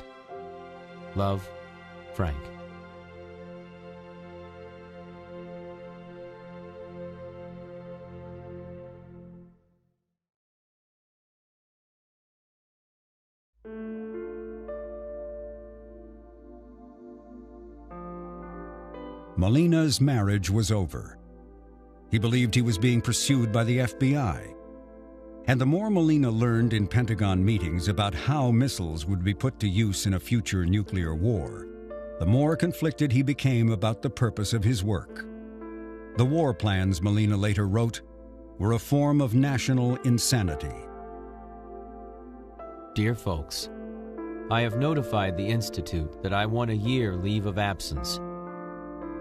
Love, Frank. Molina's marriage was over. He believed he was being pursued by the FBI. And the more Molina learned in Pentagon meetings about how missiles would be put to use in a future nuclear war, the more conflicted he became about the purpose of his work. The war plans, Molina later wrote, were a form of national insanity. Dear folks, I have notified the Institute that I want a year leave of absence.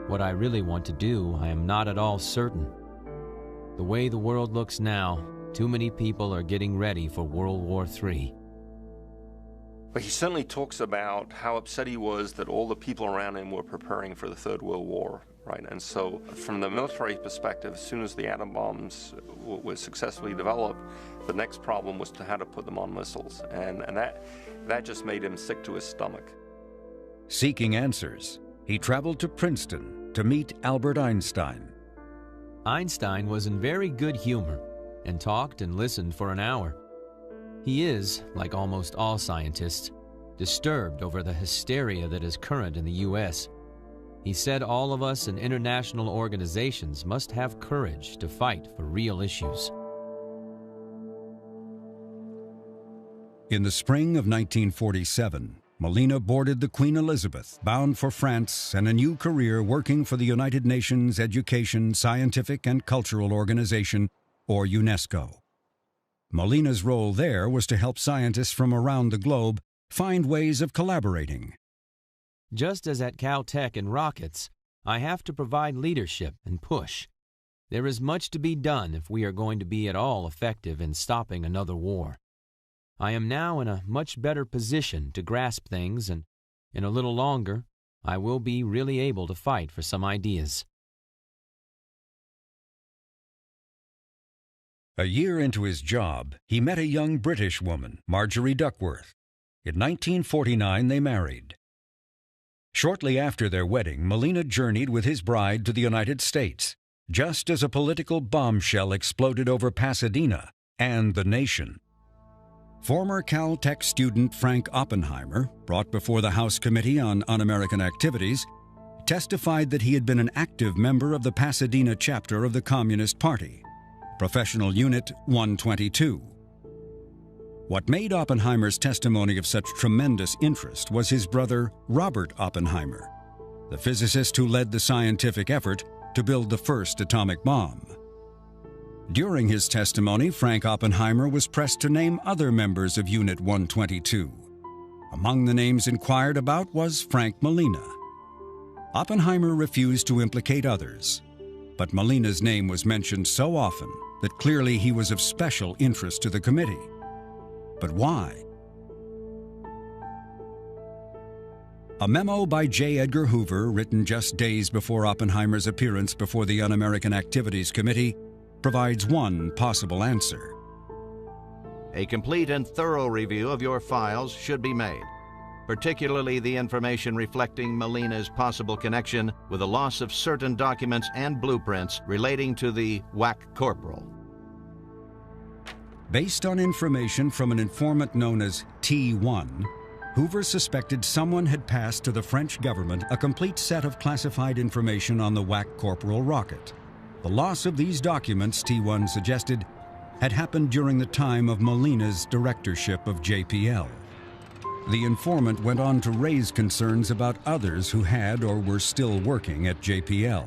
What I really want to do, I am not at all certain. The way the world looks now, too many people are getting ready for World War III. But he certainly talks about how upset he was that all the people around him were preparing for the Third World War, right? And so from the military perspective, as soon as the atom bombs were successfully developed, the next problem was how to put them on missiles. And that just made him sick to his stomach. Seeking answers, he traveled to Princeton to meet Albert Einstein. Einstein was in very good humor and talked and listened for an hour. He is, like almost all scientists, disturbed over the hysteria that is current in the U.S. He said all of us in international organizations must have courage to fight for real issues. In the spring of 1947, Molina boarded the Queen Elizabeth, bound for France and a new career working for the United Nations Education, Scientific, and Cultural Organization, or UNESCO. Molina's role there was to help scientists from around the globe find ways of collaborating. Just as at Caltech and rockets, I have to provide leadership and push. There is much to be done if we are going to be at all effective in stopping another war. I am now in a much better position to grasp things, and in a little longer, I will be really able to fight for some ideas. A year into his job, he met a young British woman, Marjorie Duckworth. In 1949, they married. Shortly after their wedding, Molina journeyed with his bride to the United States, just as a political bombshell exploded over Pasadena and the nation. Former Caltech student Frank Oppenheimer, brought before the House Committee on Un-American Activities, testified that he had been an active member of the Pasadena chapter of the Communist Party, Professional Unit 122. What made Oppenheimer's testimony of such tremendous interest was his brother Robert Oppenheimer, the physicist who led the scientific effort to build the first atomic bomb. During his testimony, Frank Oppenheimer was pressed to name other members of Unit 122. Among the names inquired about was Frank Molina. Oppenheimer refused to implicate others, but Molina's name was mentioned so often that clearly he was of special interest to the committee. But why? A memo by J. Edgar Hoover, written just days before Oppenheimer's appearance before the Un-American Activities Committee, provides one possible answer. A complete and thorough review of your files should be made, particularly the information reflecting Molina's possible connection with the loss of certain documents and blueprints relating to the WAC Corporal. Based on information from an informant known as T1, Hoover suspected someone had passed to the French government a complete set of classified information on the WAC Corporal rocket. The loss of these documents, T1 suggested, had happened during the time of Molina's directorship of JPL. The informant went on to raise concerns about others who had or were still working at JPL.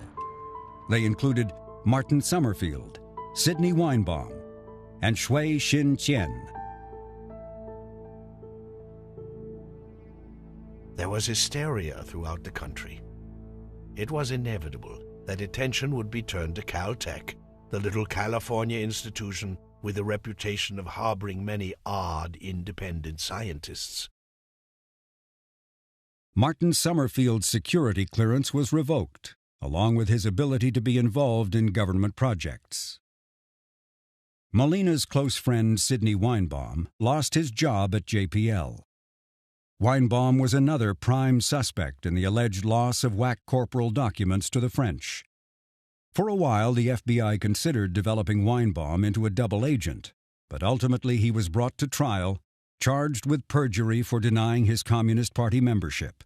They included Martin Summerfield, Sidney Weinbaum, and Shui Xin Qian. There was hysteria throughout the country. It was inevitable that attention would be turned to Caltech, the little California institution with a reputation of harboring many odd, independent scientists. Martin Summerfield's security clearance was revoked, along with his ability to be involved in government projects. Molina's close friend Sidney Weinbaum lost his job at JPL. Weinbaum was another prime suspect in the alleged loss of WAC Corporal documents to the French. For a while, the FBI considered developing Weinbaum into a double agent, but ultimately he was brought to trial, charged with perjury for denying his Communist Party membership.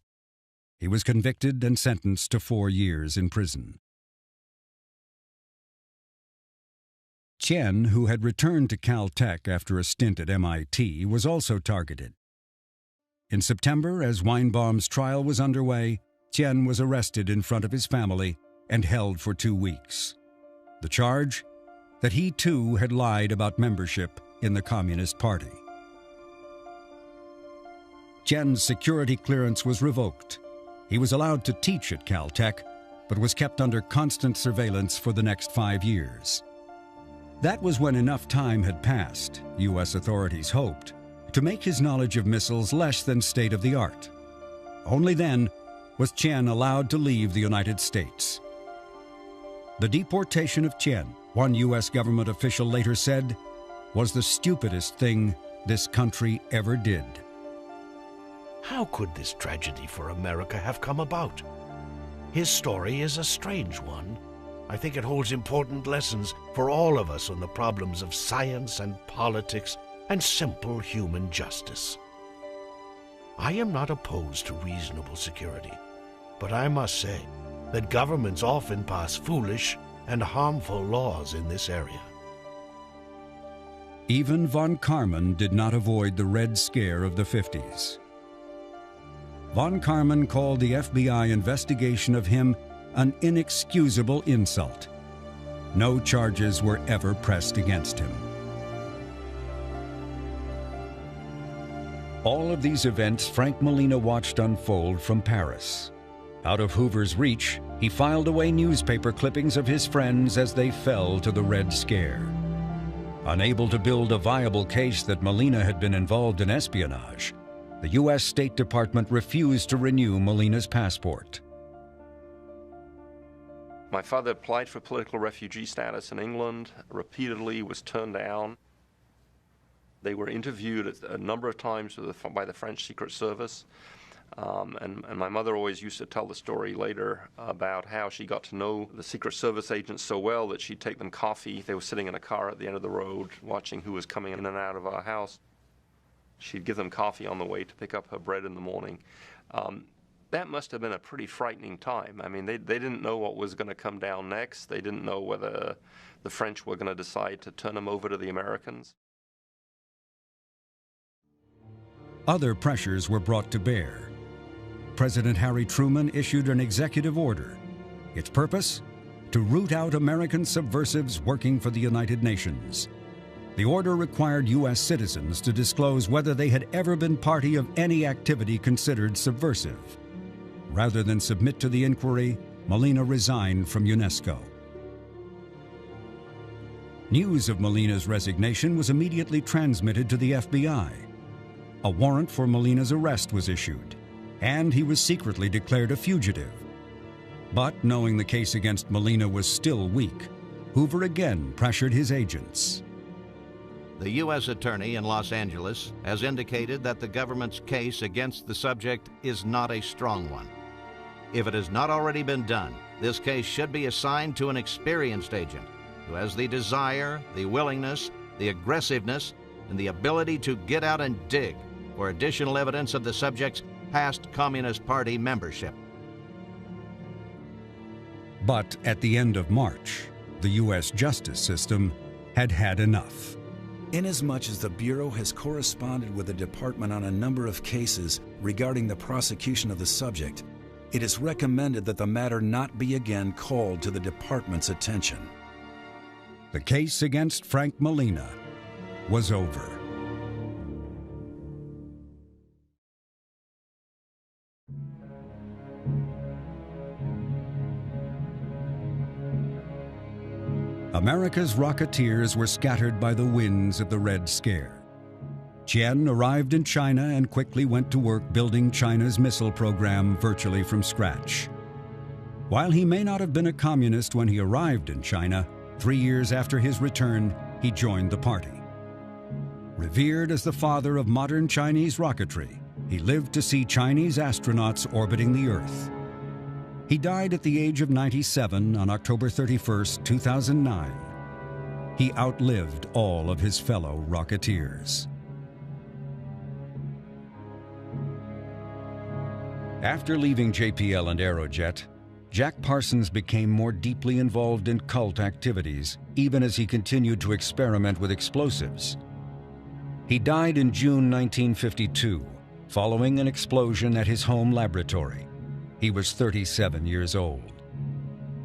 He was convicted and sentenced to 4 years in prison. Qian, who had returned to Caltech after a stint at MIT, was also targeted. In September, as Weinbaum's trial was underway, Qian was arrested in front of his family and held for 2 weeks. The charge? That he too had lied about membership in the Communist Party. Qian's security clearance was revoked. He was allowed to teach at Caltech, but was kept under constant surveillance for the next 5 years. That was when enough time had passed, U.S. authorities hoped, to make his knowledge of missiles less than state-of-the-art. Only then was Qian allowed to leave the United States. The deportation of Qian, one U.S. government official later said, was the stupidest thing this country ever did. How could this tragedy for America have come about? His story is a strange one. I think it holds important lessons for all of us on the problems of science and politics and simple human justice. I am not opposed to reasonable security, but I must say that governments often pass foolish and harmful laws in this area. Even von Karman did not avoid the Red Scare of the 50s. Von Karman called the FBI investigation of him an inexcusable insult. No charges were ever pressed against him. All of these events Frank Molina watched unfold from Paris. Out of Hoover's reach, he filed away newspaper clippings of his friends as they fell to the Red Scare. Unable to build a viable case that Molina had been involved in espionage, the U.S. State Department refused to renew Molina's passport. My father applied for political refugee status in England, repeatedly was turned down. They were interviewed a number of times by the French Secret Service. And my mother always used to tell the story later about how she got to know the Secret Service agents so well that she'd take them coffee. They were sitting in a car at the end of the road watching who was coming in and out of our house. She'd give them coffee on the way to pick up her bread in the morning. That must have been a pretty frightening time. I mean, they didn't know what was going to come down next. They didn't know whether the French were going to decide to turn them over to the Americans. Other pressures were brought to bear. President Harry Truman issued an executive order. Its purpose? To root out American subversives working for the United Nations. The order required U.S. citizens to disclose whether they had ever been party of any activity considered subversive. Rather than submit to the inquiry, Molina resigned from UNESCO. News of Molina's resignation was immediately transmitted to the FBI. A warrant for Molina's arrest was issued, and he was secretly declared a fugitive. But knowing the case against Molina was still weak, Hoover again pressured his agents. The U.S. Attorney in Los Angeles has indicated that the government's case against the subject is not a strong one. If it has not already been done, this case should be assigned to an experienced agent who has the desire, the willingness, the aggressiveness, and the ability to get out and dig for additional evidence of the subject's past Communist Party membership. But at the end of March, the U.S. justice system had had enough. Inasmuch as the Bureau has corresponded with the Department on a number of cases regarding the prosecution of the subject, it is recommended that the matter not be again called to the Department's attention. The case against Frank Molina was over. America's Rocketeers were scattered by the winds of the Red Scare. Qian arrived in China and quickly went to work building China's missile program virtually from scratch. While he may not have been a communist when he arrived in China, 3 years after his return, he joined the party. Revered as the father of modern Chinese rocketry, he lived to see Chinese astronauts orbiting the Earth. He died at the age of 97 on October 31, 2009. He outlived all of his fellow Rocketeers. After leaving JPL and Aerojet, Jack Parsons became more deeply involved in cult activities, even as he continued to experiment with explosives. He died in June 1952, following an explosion at his home laboratory. He was 37 years old.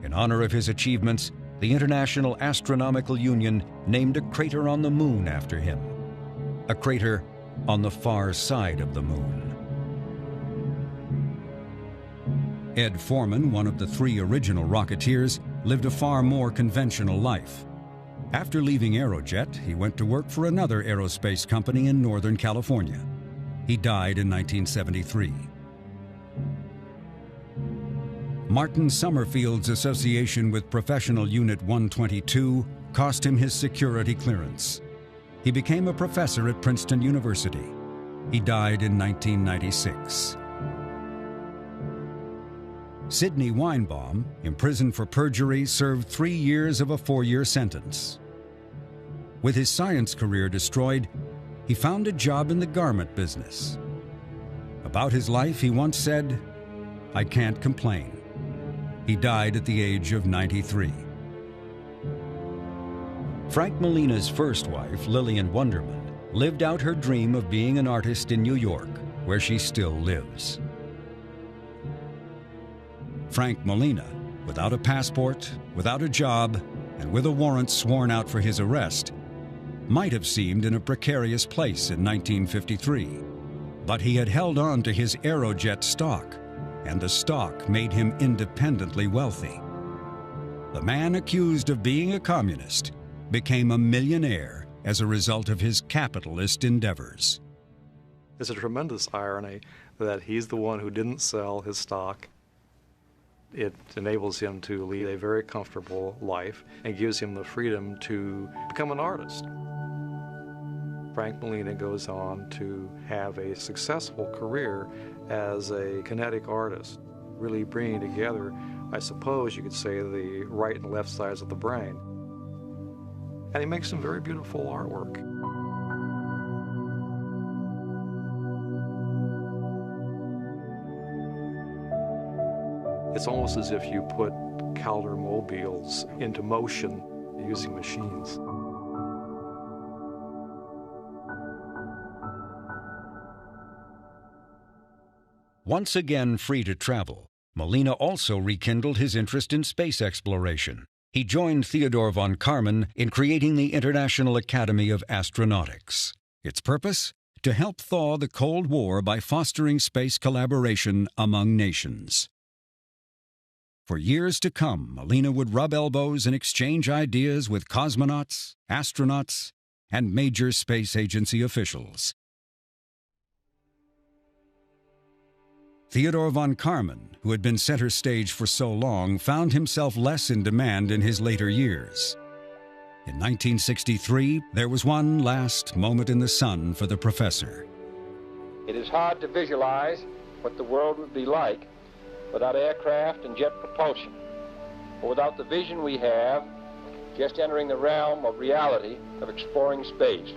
In honor of his achievements, the International Astronomical Union named a crater on the Moon after him, a crater on the far side of the Moon. Ed Foreman, one of the 3 original Rocketeers, lived a far more conventional life. After leaving Aerojet, he went to work for another aerospace company in Northern California. He died in 1973. Martin Summerfield's association with Professional Unit 122 cost him his security clearance. He became a professor at Princeton University. He died in 1996. Sidney Weinbaum, imprisoned for perjury, served 3 years of a 4-year sentence. With his science career destroyed, he found a job in the garment business. About his life, he once said, "I can't complain." He died at the age of 93. Frank Molina's first wife, Lillian Wunderman, lived out her dream of being an artist in New York, where she still lives. Frank Molina, without a passport, without a job, and with a warrant sworn out for his arrest, might have seemed in a precarious place in 1953. But he had held on to his Aerojet stock, and the stock made him independently wealthy. The man accused of being a communist became a millionaire as a result of his capitalist endeavors. It's a tremendous irony that he's the one who didn't sell his stock. It enables him to lead a very comfortable life and gives him the freedom to become an artist. Frank Molina goes on to have a successful career as a kinetic artist, really bringing together, I suppose you could say, the right and left sides of the brain. And he makes some very beautiful artwork. It's almost as if you put Calder mobiles into motion using machines. Once again free to travel, Molina also rekindled his interest in space exploration. He joined Theodore von Karman in creating the International Academy of Astronautics. Its purpose? To help thaw the Cold War by fostering space collaboration among nations. For years to come, Molina would rub elbows and exchange ideas with cosmonauts, astronauts, and major space agency officials. Theodore von Karman, who had been center stage for so long, found himself less in demand in his later years. In 1963, there was one last moment in the sun for the professor. It is hard to visualize what the world would be like without aircraft and jet propulsion, or without the vision we have just entering the realm of reality of exploring space.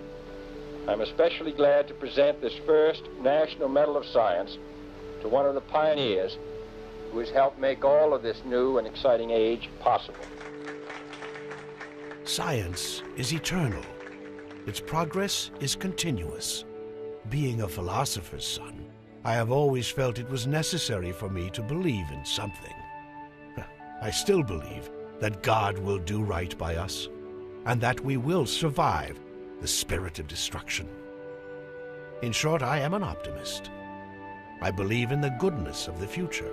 I'm especially glad to present this first National Medal of Science to one of the pioneers who has helped make all of this new and exciting age possible. Science is eternal. Its progress is continuous. Being a philosopher's son, I have always felt it was necessary for me to believe in something. I still believe that God will do right by us, and that we will survive the spirit of destruction. In short, I am an optimist. I believe in the goodness of the future.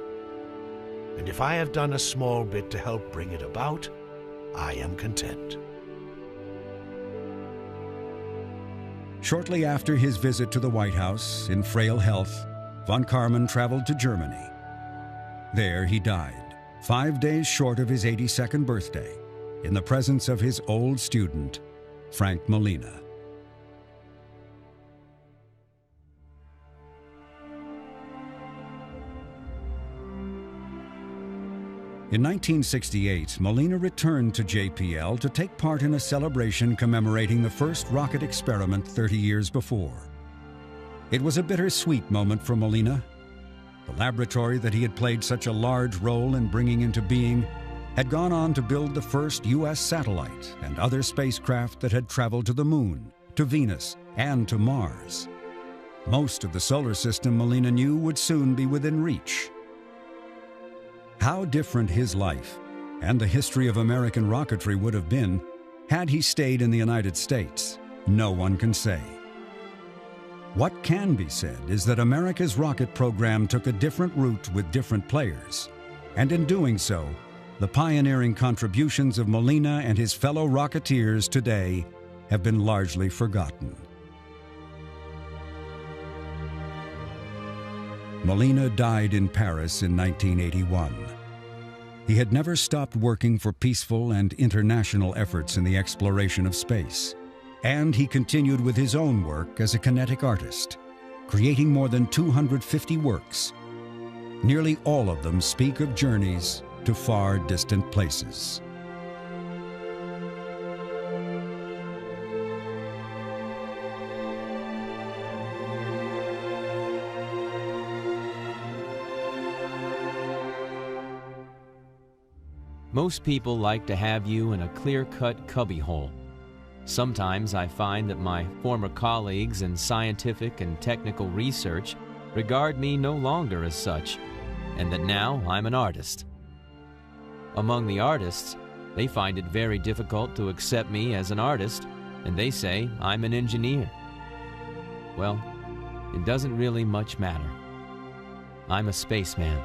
And if I have done a small bit to help bring it about, I am content. Shortly after his visit to the White House, in frail health, von Karman traveled to Germany. There he died, 5 days short of his 82nd birthday, in the presence of his old student, Frank Molina. In 1968, Molina returned to JPL to take part in a celebration commemorating the first rocket experiment 30 years before. It was a bittersweet moment for Molina. The laboratory that he had played such a large role in bringing into being had gone on to build the first U.S. satellite and other spacecraft that had traveled to the Moon, to Venus, and to Mars. Most of the solar system, Molina knew, would soon be within reach. How different his life and the history of American rocketry would have been had he stayed in the United States, no one can say. What can be said is that America's rocket program took a different route with different players, and in doing so, the pioneering contributions of Molina and his fellow Rocketeers today have been largely forgotten. Molina died in Paris in 1981. He had never stopped working for peaceful and international efforts in the exploration of space, and he continued with his own work as a kinetic artist, creating more than 250 works. Nearly all of them speak of journeys to far distant places. Most people like to have you in a clear-cut cubbyhole. Sometimes I find that my former colleagues in scientific and technical research regard me no longer as such, and that now I'm an artist. Among the artists, they find it very difficult to accept me as an artist, and they say I'm an engineer. Well, it doesn't really much matter. I'm a spaceman.